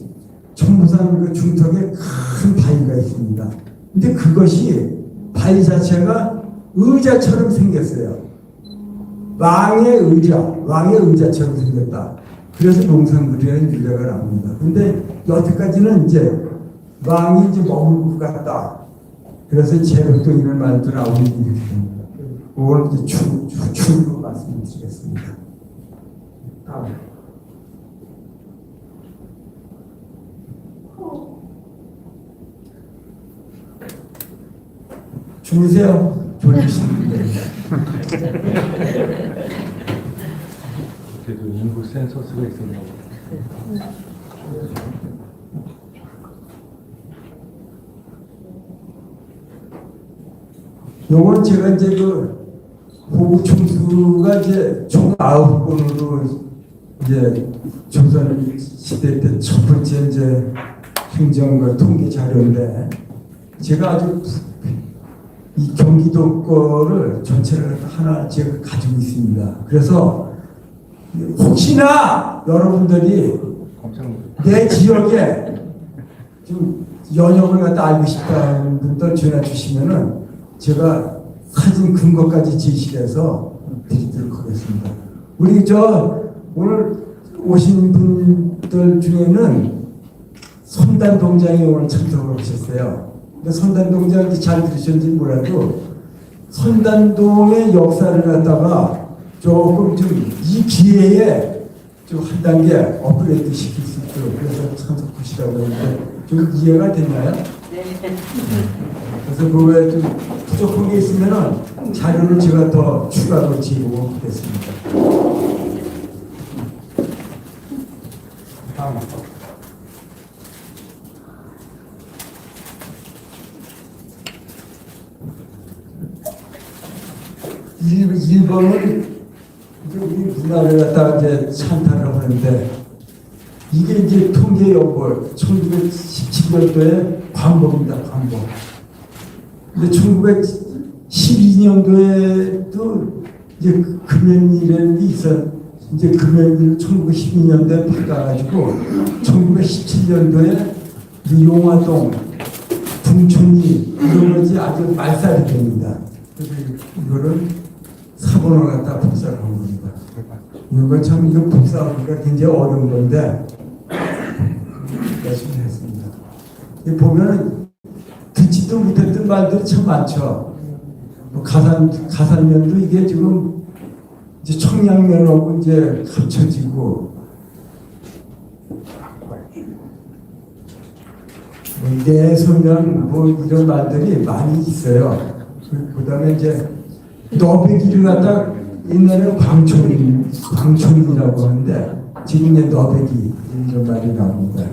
청부산 그 중턱에 큰 바위가 있습니다. 근데 그것이 바위 자체가 의자처럼 생겼어요. 왕의 의자처럼 생겼다. 그래서 용산군이라는 유래가 나옵니다. 근데 여태까지는 이제 왕이 이제 머물고 갔다. 그래서 제백동이라는 말도 나오는 일이 됩니다. 그걸 이제 추로 말씀드리겠습니다. 다음. 주무세요. 졸리시는데. 그래도 인구 센서스가 있었나 보다. 요거는 제가 이제 그 호국 총수가 이제 총 9번으로 이제 조선 시대 때 첫 번째 이제 행정과 통계 자료인데 제가 아주 이 경기도 거를 전체를 하나 제가 가지고 있습니다. 그래서 혹시나 여러분들이 내 지역에 좀 연역을 갖다 알고 싶다는 분들 전화 주시면은 제가 사진 근거까지 제시해서 드리도록 하겠습니다. 우리 오늘 오신 분들 중에는 선단동장에 오늘 참석을 하셨어요. 근데 선단동장 잘 들으셨는지 몰라도 선단동의 역사를 갖다가 조금 좀 이 기회에 좀 한 단계 업그레이드 시킬 수 있도록 그래서 참석하시라고 했는데 좀 이해가 됐나요? 네. 그래서 그 외에 좀 부족한 게 있으면은 자료를 제가 더 추가로 제공하겠습니다. 다음. 1번은 우리 문화를 갖다가 이제 찬탄을 하는데 이게 이제 통계연골 1917년도에 광복입니다. 광복. 근데 1912년도에도 이제 금연일이 이제 금연일 1912년도에 바꿔가지고 1917년도에 그 용화동, 궁촌이 이런 것이 아주 말살이 됩니다. 그래서 이거를 사본을 갖다 복사를 한 겁니다. 이거 참 이거 복사하기가 굉장히 어려운 건데 열심히 했습니다. 보면은 듣지도 못했던 말들이 참 많죠. 뭐 가산면도 이게 지금 이제 청량면하고 이제 합쳐지고 내소년 뭐 이런 말들이 많이 있어요. 그다음에 이제 너베기를 갖다 옛날에는 광촌이라고 하는데 지금 이제 너베기 이런 말이 나옵니다.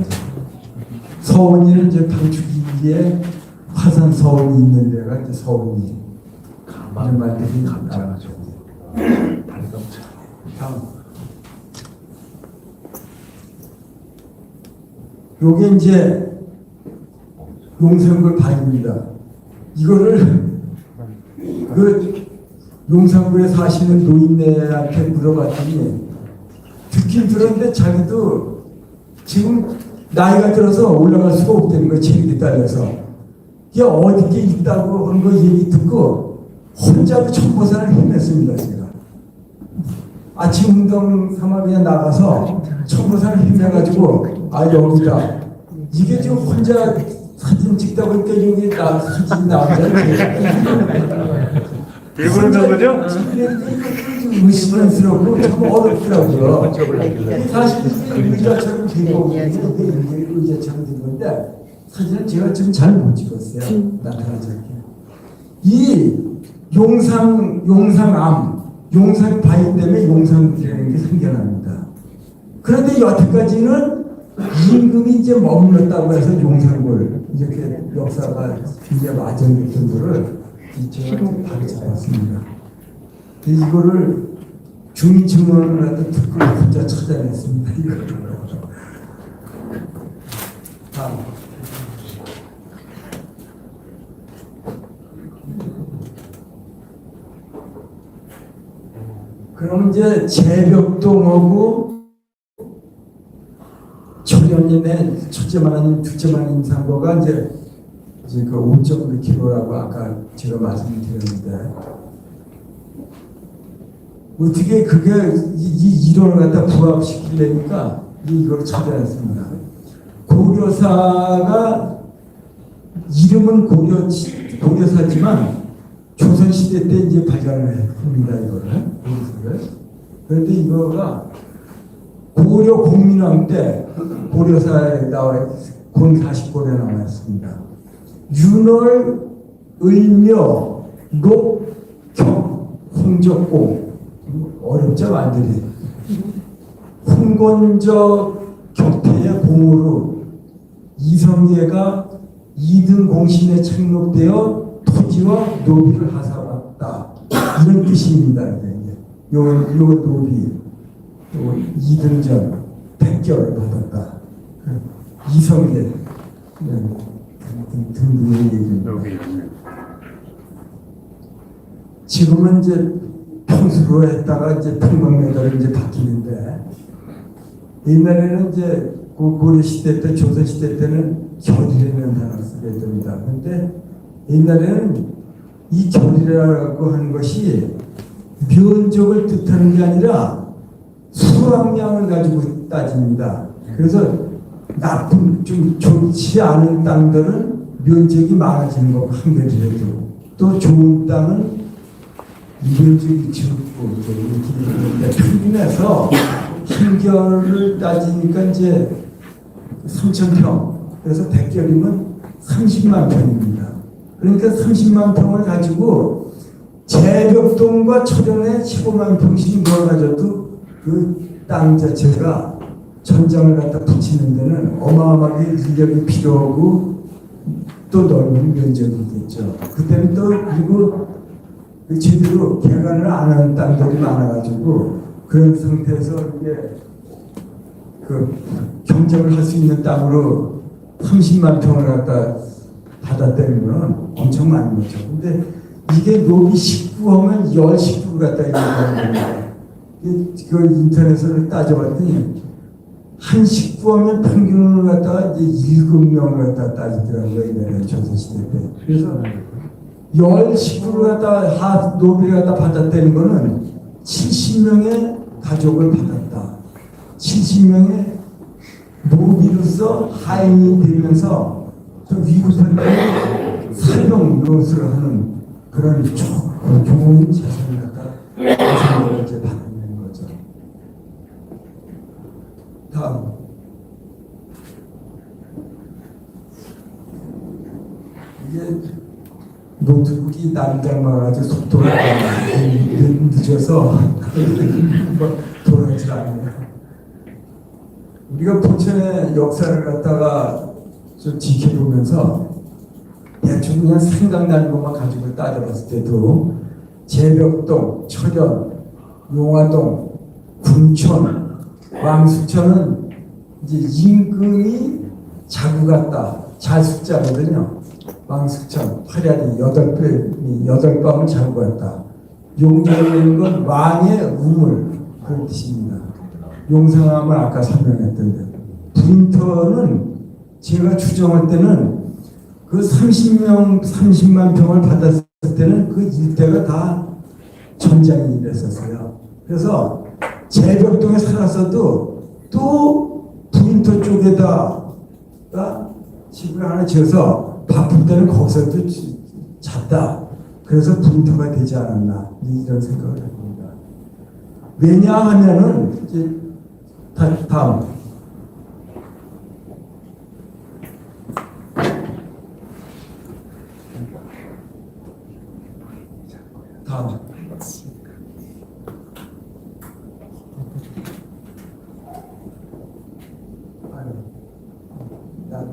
서원이는 이제 방축이에 화산 서원이 있는 데가 이제 서원이 이런 말들이 나오죠. 다음. 요게 이제 용산굴 바위입니다. 이거를 그 용산굴에 사시는 노인네한테 물어봤더니 듣긴 들었는데 자기도 지금 나이가 들어서 올라갈 수가 없다는 거예요. 체력이 딸려서. 이게 어디에 있다고 하는 거 얘기 듣고 혼자도 천보산을 헤맸습니다. 제가. 아침 운동 삼아 그냥 나가서 천보산을 헤매가지고 아 여기다. 이게 지금 혼자 사진 찍다 보니까 여기 사진 나오잖아요. 일부러 넣은 거죠? 의심스럽고 참 어렵더라고요. 사실 의자처럼 된 거거든요. 의자처럼 된 건데 사진은 제가 지금 잘 못 찍었어요. 나타나지 않게. 이 용상암, 용상 바위 때문에 용상이라는 게 생겨납니다. 그런데 여태까지는 임금이 이제 머물렀다고 해서 용상을 이렇게 역사가 이제 와전됐던 거를 제가 바로 잡았습니다. 이거를 주민증언을 듣고 혼자 찾아냈습니다. 이거를. 다음. 그럼 이제 재벽동하고 초련님의 첫째 마님, 둘째 마님 상고가 이제 그 5.1km라고 아까 제가 말씀드렸는데 어떻게 그게 이 이론을 갖다 부합시키려니까 이걸 찾아냈습니다. 고려사가 이름은 고려사지만 조선시대 때 이제 발견을 했습니다. 이거를. 그런데 이거가 고려 공민왕 때 고려사에 나와 곤 40권에 나와 있습니다. 윤월, 을묘, 록, 경, 홍적공 어렵죠 완전히. 훈건적 격패의 공으로 이성계가 2등 공신에 착록되어 토지와 노비를 하사받았다. 이런 뜻입니다. 요 노비 2등전 100개월을 받았다. 이성계 등등의 얘기입니다. 지금은 이제 평수로 했다가 이제 평방메달로 이제 바뀌는데 옛날에는 이제 고려 시대 때 조선 시대 때는 결이라는 단어를 쓰게 됩니다. 그런데 옛날에는 이 결이라고 하는 것이 면적을 뜻하는 게 아니라 수확량을 가지고 따집니다. 그래서 나쁜 좀 좋지 않은 땅들은 면적이 많아지는 거 한결이라도 또 좋은 땅은 면적이 적고 이렇게 평균해서 한결을 따지니까 이제 3,000평 그래서 100결이면 30만 평입니다. 그러니까 30만 평을 가지고 재벽동과 초련에 15만 평씩 모아가지고 그 땅 자체가 천장을 갖다 붙이는 데는 어마어마하게 인력이 필요하고 또 넓은 면적이겠죠. 그때는 또 그리고 제대로 개간을 안 하는 땅들이 많아가지고 그런 상태에서 이게 그 경쟁을 할 수 있는 땅으로 30만 평을 갖다 받았다는 건 엄청 많은 거죠. 근데 이게 노비 19하면 10식구를 갖다 있는 겁니다. 그 인터넷으로 따져봤더니 한 식구하면 평균을 갖다가 이제 7명을 갖다 따지더라고요. 이번에 조선시대 때. 그래서 10식구를 갖다 노비를 갖다 받았다는 거는 70명의 가족을 받았다. 70명의 노비로서 하인이 되면서 좀 위급한 사용 노릇을 하는 그런 좋은 재산을 갖다 이제 받는 거죠. 다음. 노트북이 나를 닮아가지고 속도가 늦어서 돌아오질 않아요. 우리가 포천의 역사를 갖다가 좀 지켜보면서 대충 그냥 생각나는 것만 가지고 따져봤을 때도 제벽동, 철원, 용화동, 군촌, 왕수천은 이제 임금이 자구 같다. 잘 숫자거든요. 왕수천, 화려리, 8밤을 자고 갔다. 용정이라는 건 왕의 우물, 그런 뜻입니다. 용상함을 아까 설명했던데. 부인터는 제가 추정할 때는 그 30만 평을 받았을 때는 그 일대가 다 전장이 됐었어요. 그래서 제벽동에 살았어도 또 부인터 쪽에다가 집을 하나 지어서 바쁠 때는 거기서도 잤다. 그래서 부인터가 되지 않았나 이런 생각을 해봅니다. 왜냐하면은 이제 다음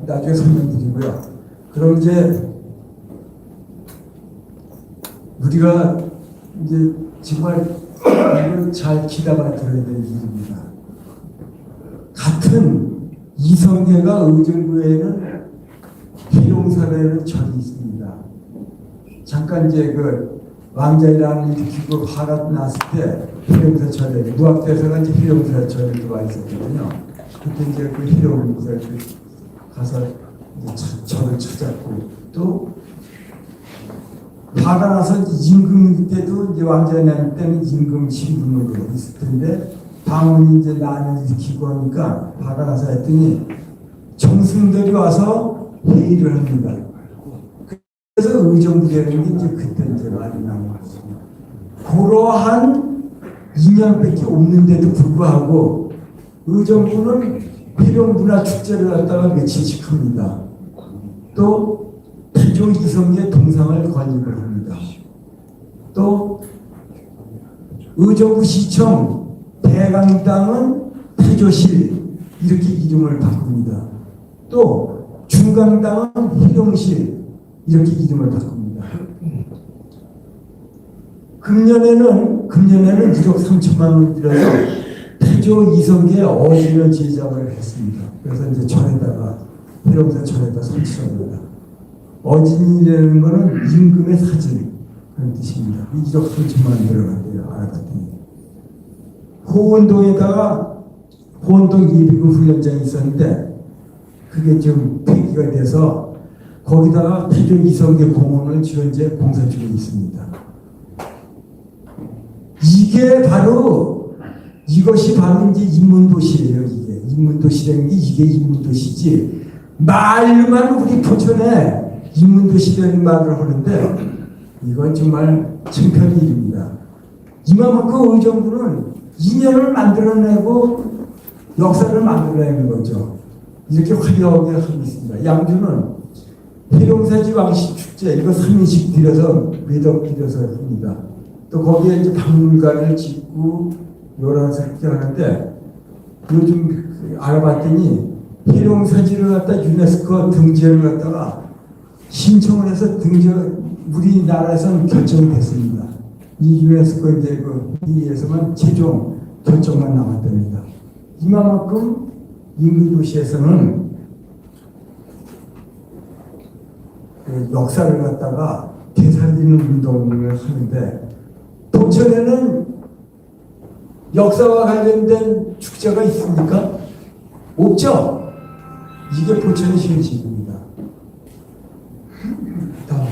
나중에 설명드리고요. 그럼 이제 우리가 이제 정말 이걸 잘 기다려 들어야 될 일입니다. 같은 이성계가 의정부에는 희롱사라는 절이 있습니다. 잠깐 이제 그 왕자이라는 기구 화가 났을 때 희롱사 절에 무학대사가 이제 희롱사 절에 들어와 있었거든요. 그때 이제 그 희롱사 가서 이제 절을 찾았고 또 화가 나서 임금 때도 이제 왕자님 때는 임금 신분으로 있을 텐데 방언이 이제 난을 일으키고 하니까 화가 나서 했더니 정승들이 와서 회의를 합니다. 그래서 의정부되는 게 이제 그때 이제 많이 나온 거죠. 그러한 인연밖에 없는데도 불구하고 의정부는 필용문화 축제를 갖다가 며칠씩 합니다. 또 태조 이성의 동상을 건립을 합니다. 또 의정부시청 대강당은 태조실 이렇게 이름을 바꿉니다. 또 중강당은 희룡실 이렇게 이름을 바꿉니다. 금년에는 1억 3천만 원 들여서 태조 이성계의 어진을 제작을 했습니다. 그래서 이제 절에다가 희룡사 절에다 설치합니다. 어진이라는 것은 임금의 사진 그런 뜻입니다. 1억 3천만 원 들어간대요. 알아봤더니 호원동에다가 호원동 예비군 훈련장이 있었는데 그게 좀 폐기가 돼서 거기다가 태조 이성계 공원을 지금 이제 공사 중에 있습니다. 이것이 바로 이제 인문도시예요. 인문도시라는 게 이게 인문도시지. 말로만 우리 포천에 인문도시라는 말을 하는데 이건 정말 창피한 일입니다. 이만큼 의정부는 인연을 만들어내고 역사를 만들어내는 거죠. 이렇게 화려하게 하고 있습니다. 양주는 해룡사지 왕식 축제 이거 3인씩 들여서 매덕 들여서 합니다. 또 거기에 이제 박물관을 짓고 여러 가지 하는데 요즘 알아봤더니 해룡사지를 갖다 유네스코 등재를 갖다가 신청을 해서 우리나라에서는 결정이 됐습니다. 이 유네스코 이제 그 위에서만 최종 결정만 나왔답니다. 이만큼 인근도시에서는 그 역사를 갖다가 되살리는 운동을 하는데 포천에는 역사와 관련된 축제가 있습니까? 없죠? 이게 포천의 현실입니다. 다음.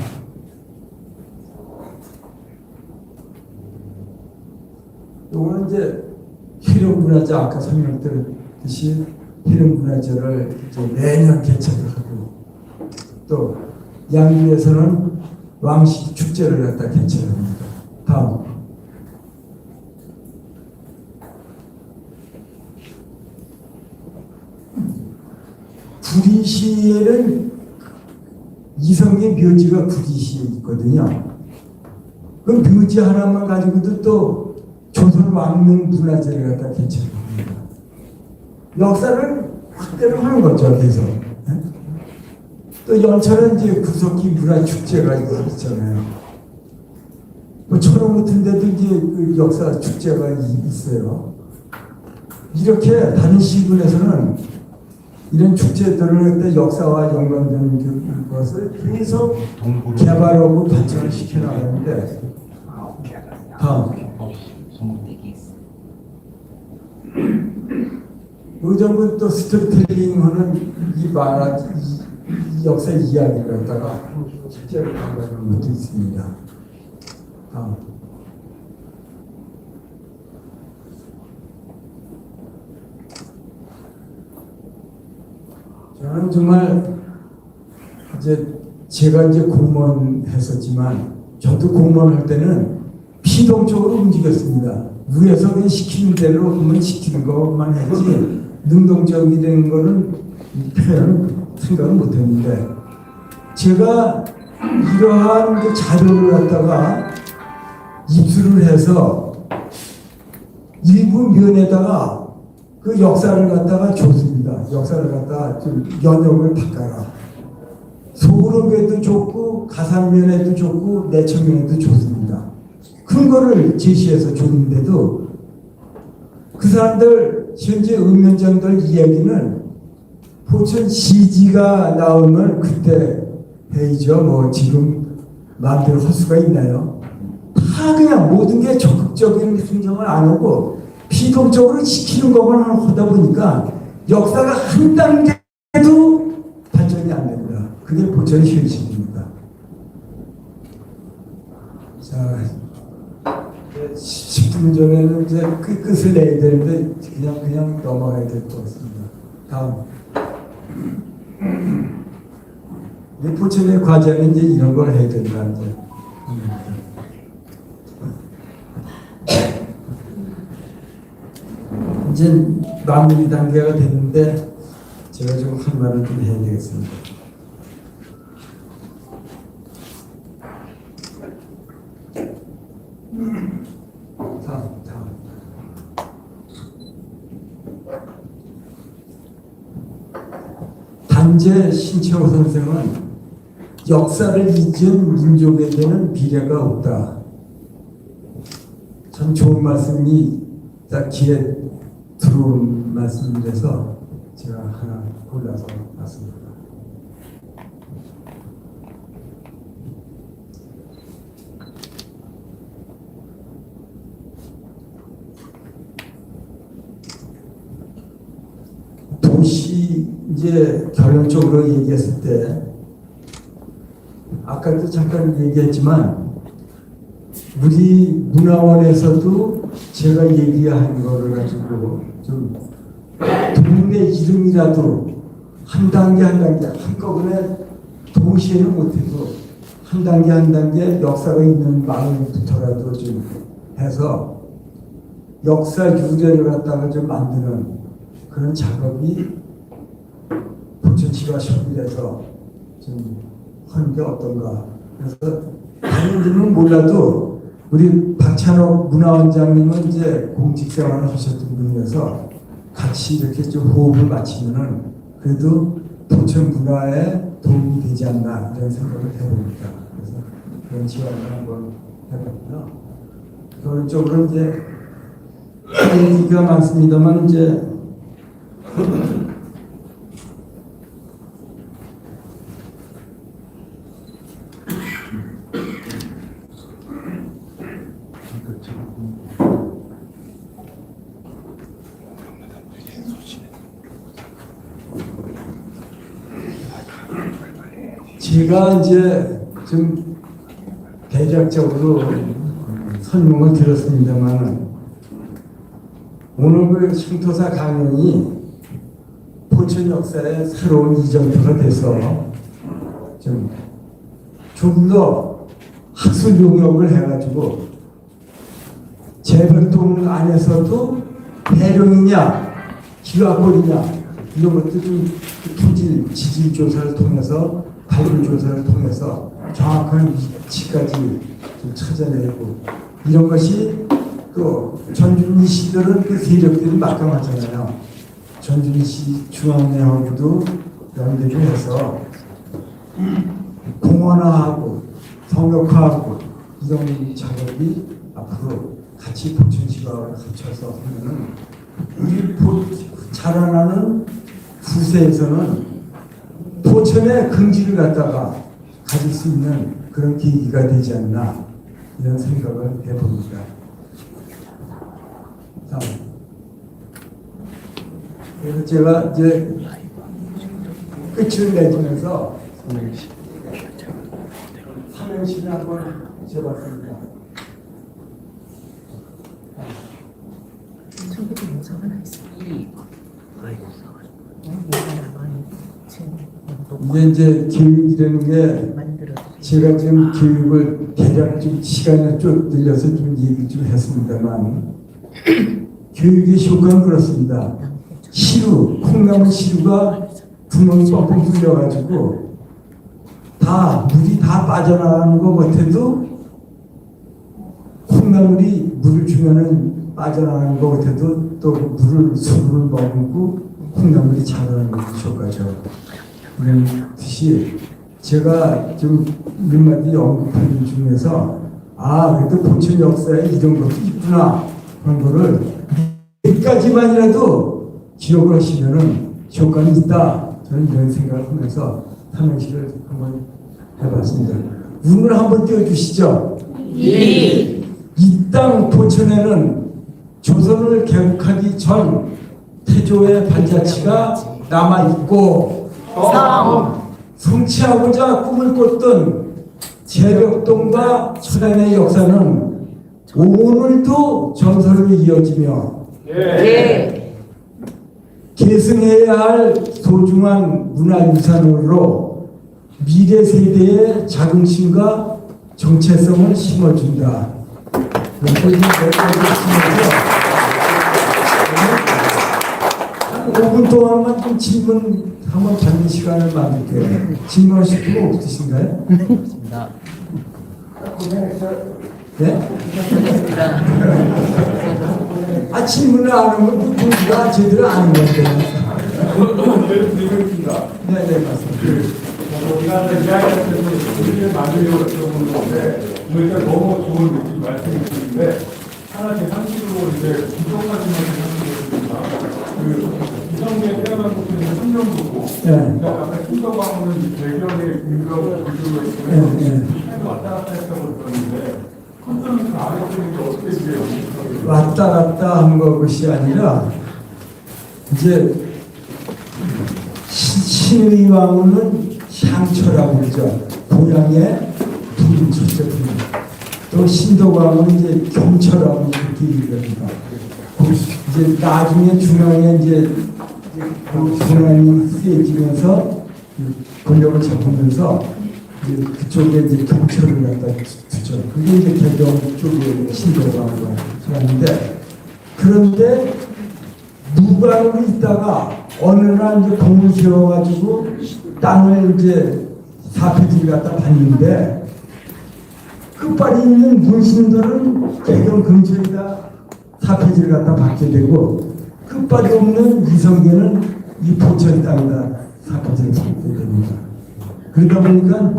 이거는 이제 희룡문화제 아까 설명드렸듯이 희룡문화제를 이제 매년 개최를 하고 또 양주에서는 왕시 축제를 갖다 개최를 합니다. 다음. 구리시에는 이성계 묘지가 9기시 있거든요. 그 묘지 하나만 가지고도 또 조선 왕릉 문화재를 갖다 개최를 합니다. 역사를 확대를 하는 거죠, 계속. 예? 또 연천은 이제 구석기 문화축제가 있잖아요. 뭐 천원 같은 데도 이제 그 역사 축제가 있어요. 이렇게 다른 시군에서는 이런 축제들을 역사와 연관된 것을 계속 개발하고 발전을 시켜나가는데 다음 의정부 또 스토리텔링하는 이 만화 이 역사 이야기를 갖다가 실제로 강조하는 것도 있습니다. 다음 저는 정말 이제 제가 이제 공무원 했었지만 저도 공무원 할 때는 피동적으로 움직였습니다. 위에서 그냥 시키는 대로 하면 시키는 것만 했지 능동적인 거는 표현 생각을 못했는데 제가 이러한 그 자료를 갖다가 입수를 해서 일부 면에다가 그 역사를 갖다가 줬습니다. 역사를 갖다가 좀 연역을 바꿔라. 소그룹에도 좋고 가상면에도 좋고 내청면에도 좋습니다. 큰 거를 제시해서 줬는데도 그 사람들 현재 읍면장들 이야기는 포천 CG가 나오면 그때 해이죠. 뭐 지금 마음대로 할 수가 있나요? 다 그냥 모든 게 적극적인 순정을 안 하고 피동적으로 시키는 것만 하다 보니까 역사가 한 단계도 발전이 안 됩니다. 그게 포천의 현실입니다. 자, 10분 전에는 이제 그 끝을 내야 되는데 그냥 넘어가야 될 것 같습니다. 다음. 포천의 과제는 이제 이런 걸 해야 된다. 이제 마무리 단계가 됐는데 제가 좀 한 말을 좀 해야 되겠습니다. 다음. 단재 신채호 선생은 역사를 잊은 민족에게는 비례가 없다. 참 좋은 말씀이 딱 귀에 들어온 말씀이라서 제가 하나 골라서 봤습니다. 도시 이제 결론적으로 얘기했을 때 아까도 잠깐 얘기했지만 우리 문화원에서도 제가 얘기한 거를 가지고 좀 동네 이름이라도 한 단계 한꺼번에 동시에는 못해도 한 단계 역사가 있는 마을부터라도 좀 해서 역사 유래를 갖다가 좀 만드는 그런 작업이 포천시가 협의해서 좀 하는 게 어떤가. 그래서 다른 분은 몰라도 우리 박찬욱 문화원장님은 이제 공직생활을 하셨던 분이라서 같이 이렇게 좀 호흡을 맞추면은 그래도 포천 문화에 도움이 되지 않나 이런 생각을 해봅니다. 그래서 그런 지원을 한번 해봤고요. 결론적으로 이제 얘기가 많습니다만 이제 제가 이제 좀 대략적으로 설명을 드렸습니다만 오늘 그 신토사 강연이 포천 역사의 새로운 이정표가 돼서 좀 더 학술 용역을 해가지고 재벌동 안에서도 대령이냐 기와골이냐 이런 것도 좀 토질 지질 조사를 통해서 발굴 조사를 통해서 정확한 위치까지 좀 찾아내고 이런 것이 또 전준희 씨들은 그 세력들이 막강하잖아요. 전준희 씨 중앙내하고도 연대를 해서 공원화하고 성역화하고 이런 작업이 앞으로 같이 포천시와 합쳐서 하면은 우리 자라나는 후세에서는 포천의 긍지를 갖다가 가질 수 있는 그런 계기가 되지 않나 이런 생각을 해봅니다. 다음. 그래서 제가 이제 끝을 내주면서 삼행시를 한번 지어봤습니다. 이제 교육이라는 게 제가 지금 교육을 대략 좀 시간을 좀 늘려서 좀 얘기 좀 했습니다만 교육의 효과는 그렇습니다. 시루, 콩나물 시루가 구멍이 뻥뻥 뚫려가지고 물이 다 빠져나가는 것 같아도 콩나물이 물을 주면은 빠져나가는 것 같아도 또 술을 먹고 콩나물이 자라는 효과죠. 그런 뜻이 제가 좀 몇 마디 언급한 중에서 그래도 포천 역사에 이런 것도 있구나 그런 거를 여기까지만이라도 기억을 하시면은 효과는 있다. 저는 이런 생각을 하면서 삼행시를 한번 해봤습니다. 운을 한번 띄워주시죠. 이 땅 포천에는 조선을 개국하기 전 태조의 발자취가 남아있고 성취하고자 꿈을 꿨던 재벽동과 철안의 역사는 오늘도 전설로 이어지며 계승해야 할 소중한 문화유산으로 미래 세대의 자긍심과 정체성을 심어준다. 그래서 한 5분 동안만 좀 질문 한번 받는 시간을 만들게요. 질문하실 분 없으신가요? 없습니다. 네? 질문을 안 하면 누가 제대로 아는 건데. 네, 맞습니다. 우리가 이야기할 때도 우리를 만들려고 들어보는 건데 우리가 너무 좋은 느낌 말씀해 주시는데 하나 제 상식으로 이제 부족하지만 생각해보겠습니다. 이성계 태어난곳은 청정도고 아까 신도방은 배경에 유명한 구조로 있으면 왔다 갔다 했다고 들었는데 컨설은 그 아래쪽에 어떻게 이제 왔다 갔다 한 것이 아니라 이제 신의왕후는 향초라고 그러죠. 고향의 부인 첫째 부인. 또 신도광은 이제 경처라고 이렇게 얘기합니다. 이제 나중에 중앙에 이제 중앙이 세지면서 권력을 잡으면서 이제 그쪽에 이제 경처를 갖다 두죠. 그게 이제 개경 쪽에 신도광으로 하는데 그런데 무관으로 있다가 어느 날 이제 공을 세워가지고 땅을 이제 사표지를 갖다 봤는데 끝발이 있는 문신들은 개경 근처에다 사표지를 갖다 받게 되고 끝발이 없는 이성계는 이 포천 땅에다 사표지를 받게 됩니다. 그러다 보니까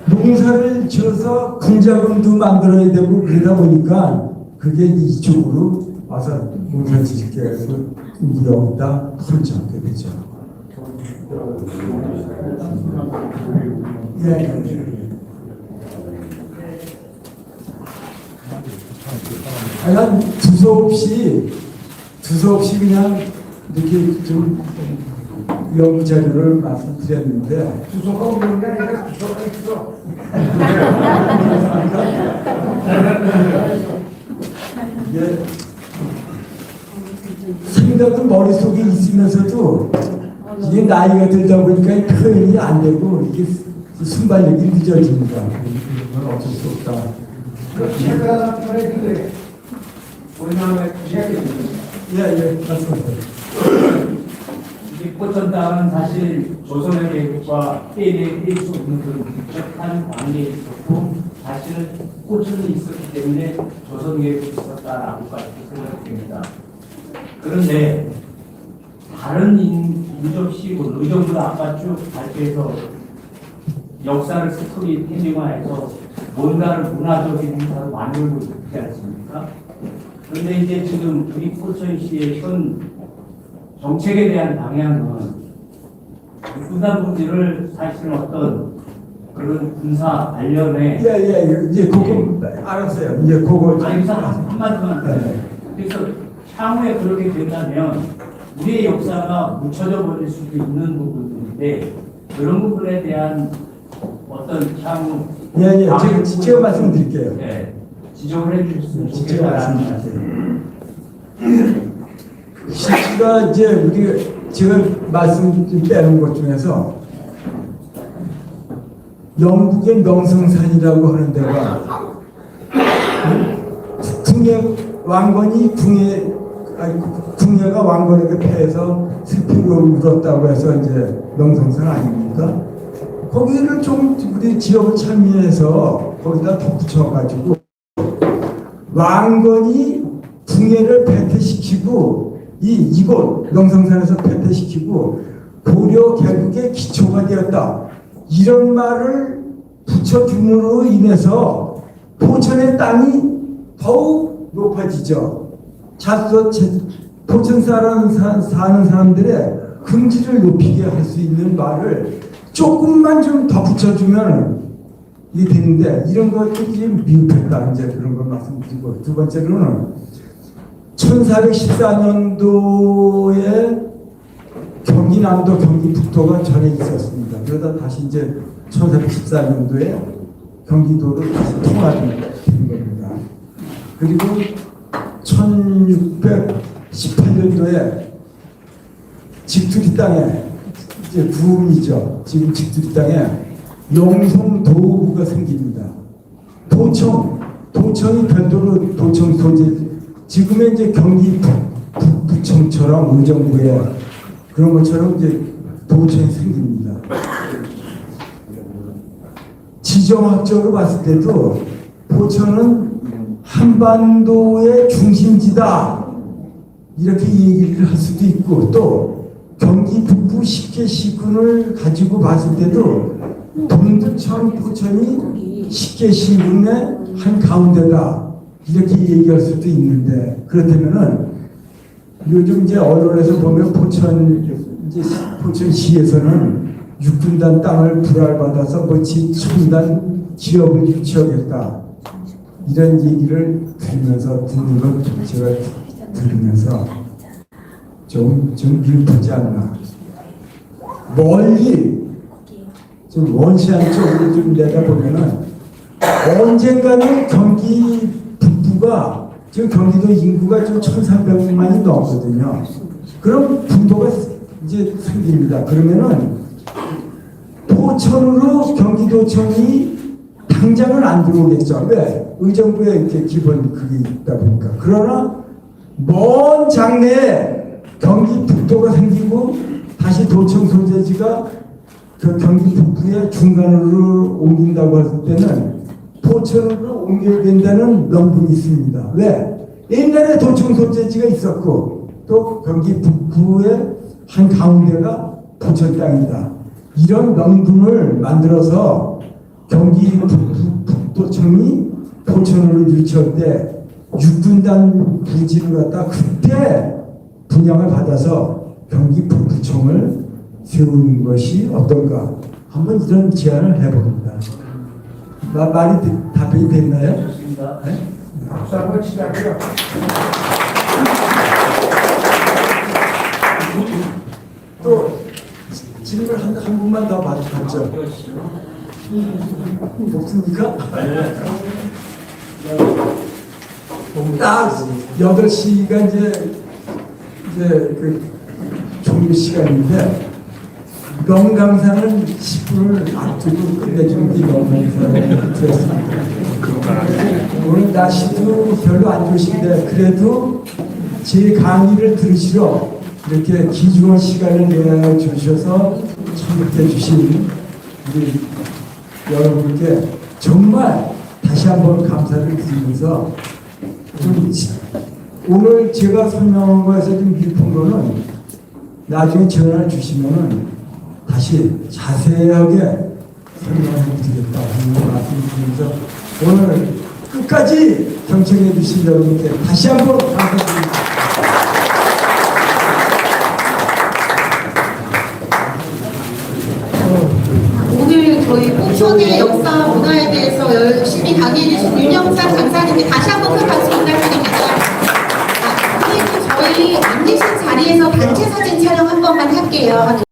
농사를 지어서 군자금도 만들어야 되고 그러다 보니까 그게 이쪽으로 와서 농사 짓게 해서 일이 없다 풀지 않게 되죠. 하여간 두서없이 그냥 이렇게 좀 연구 자료를 말씀드렸는데 주소가 없는 게 아니라 주소가 있어. 이게 생각은 머릿속에 있으면서도 이게 나이가 들다 보니까 표현이 안 되고 이게 순발력이 늦어집니다. 이건 어쩔 수 없다. 제가 말했는데 우리나라에 이야기 예, 말씀하세요. 이제 이 포천당은 사실 조선의 계급과 해외에 뗄 수 없는 그런 밀접한 관계에 있었고 사실은 포천이 있었기 때문에 조선 계급이 있었다라고까지 생각됩니다. 그런데 다른 인접식으로 의정부가 아까 쭉 발표해서 역사를 스토리 텔링화해서 뭔가를 문화적인 행사로 만들고 있지 않습니까? 그런데 이제 지금 우리 포천시의 현 정책에 대한 방향은 군사분지를 사실은 어떤 그런 군사 관련에 이제 그거 알았어요. 이제 그거 아니 한마디만 그래서 향후에 그렇게 된다면 우리의 역사가 묻혀져 버릴 수도 있는 부분인데 그런 부분에 대한 어떤 향후 제가 말씀드릴게요. 네, 지적을 해주셨으면 제가 좋겠다라는 말씀드릴게요. 실제가 이제 우리 제가 말씀 좀 빼는 것 중에서 영국의 명성산이라고 하는 데가 왕건이 궁예가 왕건에게 패해서 슬피고 울었다고 해서 이제 명성산 아닙니까? 거기를 좀 우리 지역을 찬미해서 거기다 덧붙여가지고 왕건이 궁예를 패퇴시키고 이곳 명성산에서 패퇴시키고 고려 개국의 기초가 되었다. 이런 말을 붙여줌으로 인해서 포천의 땅이 더욱 높아지죠. 포천 사는 사람들의 긍지를 높이게 할 수 있는 말을 조금만 좀 더 붙여주면 이게 되는데 이런 것들이 미흡했다. 이제 그런 걸 말씀드리고 두 번째로는 1414년도에 경기남도 경기북도가 전에 있었습니다. 그러다 다시 이제 1414년도에 경기도로 다시 통합이 된 겁니다. 그리고 1618년도에 직투리 땅에 이제 부음이죠. 지금 직투리 땅에 영송도구가 생깁니다. 도청이 별도로 도청 소재, 지금의 이제 경기 북부청처럼 의정부에 그런 것처럼 이제 도청이 생깁니다. 지정학적으로 봤을 때도 포천은 한반도의 중심지다 이렇게 얘기를 할 수도 있고 또 경기 북부 식계시군을 가지고 봤을 때도 동두천 포천이 식계시군의 한 가운데다 이렇게 얘기할 수도 있는데 그렇다면은 요즘 이제 언론에서 보면 포천시에서는 육군단 땅을 불알받아서 뭐 첨단 기업을 유치하겠다 이런 얘기를 듣는 걸 제가 들으면서 좀 미흡하지 않나. 멀리 좀 원시한 쪽으로 좀 내다보면은 언젠가는 경기 북부가 지금 경기도 인구가 좀 1,300만이 넘거든요. 그럼 분도가 이제 생깁니다. 그러면은 포천으로 경기도청이 당장은 안 들어오겠죠. 왜? 의정부에 이렇게 기본 그게 있다 보니까. 그러나 먼 장래에 경기 북도가 생기고 다시 도청 소재지가 그 경기 북부의 중간으로 옮긴다고 했을 때는 포천으로 옮겨야 된다는 명분이 있습니다. 왜? 옛날에 도청 소재지가 있었고 또 경기 북부의 한 가운데가 포천 땅이다. 이런 명분을 만들어서 경기 북도청이 포천으로 유치할 때 육군단 부지를 갖다 그때 분양을 받아서 경기 북부청을 세우는 것이 어떤가 한번 이런 제안을 해봅니다. 말이 답변이 됐나요? 좋습니다. 네? 박수 한번 치자고요. 또 질문 한 분만 더 받죠. 없습니까? 딱 8시가 이제 그 종료 시간인데 명강산은 10분을 앞두고 끝내주는 게 명강산을 들었습니다. 오늘 날씨도 별로 안 좋으신데 그래도 제 강의를 들으시러 이렇게 귀중한 시간을 내주셔서 참석해 주신 우리 여러분께 정말 다시 한번 감사를 드리면서 좀 오늘 제가 설명한 거에서 좀 짚은 거는 나중에 전화를 주시면은 다시 자세하게 설명해 드리겠다는 말씀을 드리면서 오늘 끝까지 경청해 주신 여러분께 다시 한번 감사드립니다. 오늘 저희 포천의 역사 문화에 대해서 열심히 강의해 주신 윤영상 강사님께 다시 한번 큰 박수 부탁드립니다. 선생님, 저희 안 계신 자리에서 단체 사진 촬영 한 번만 할게요.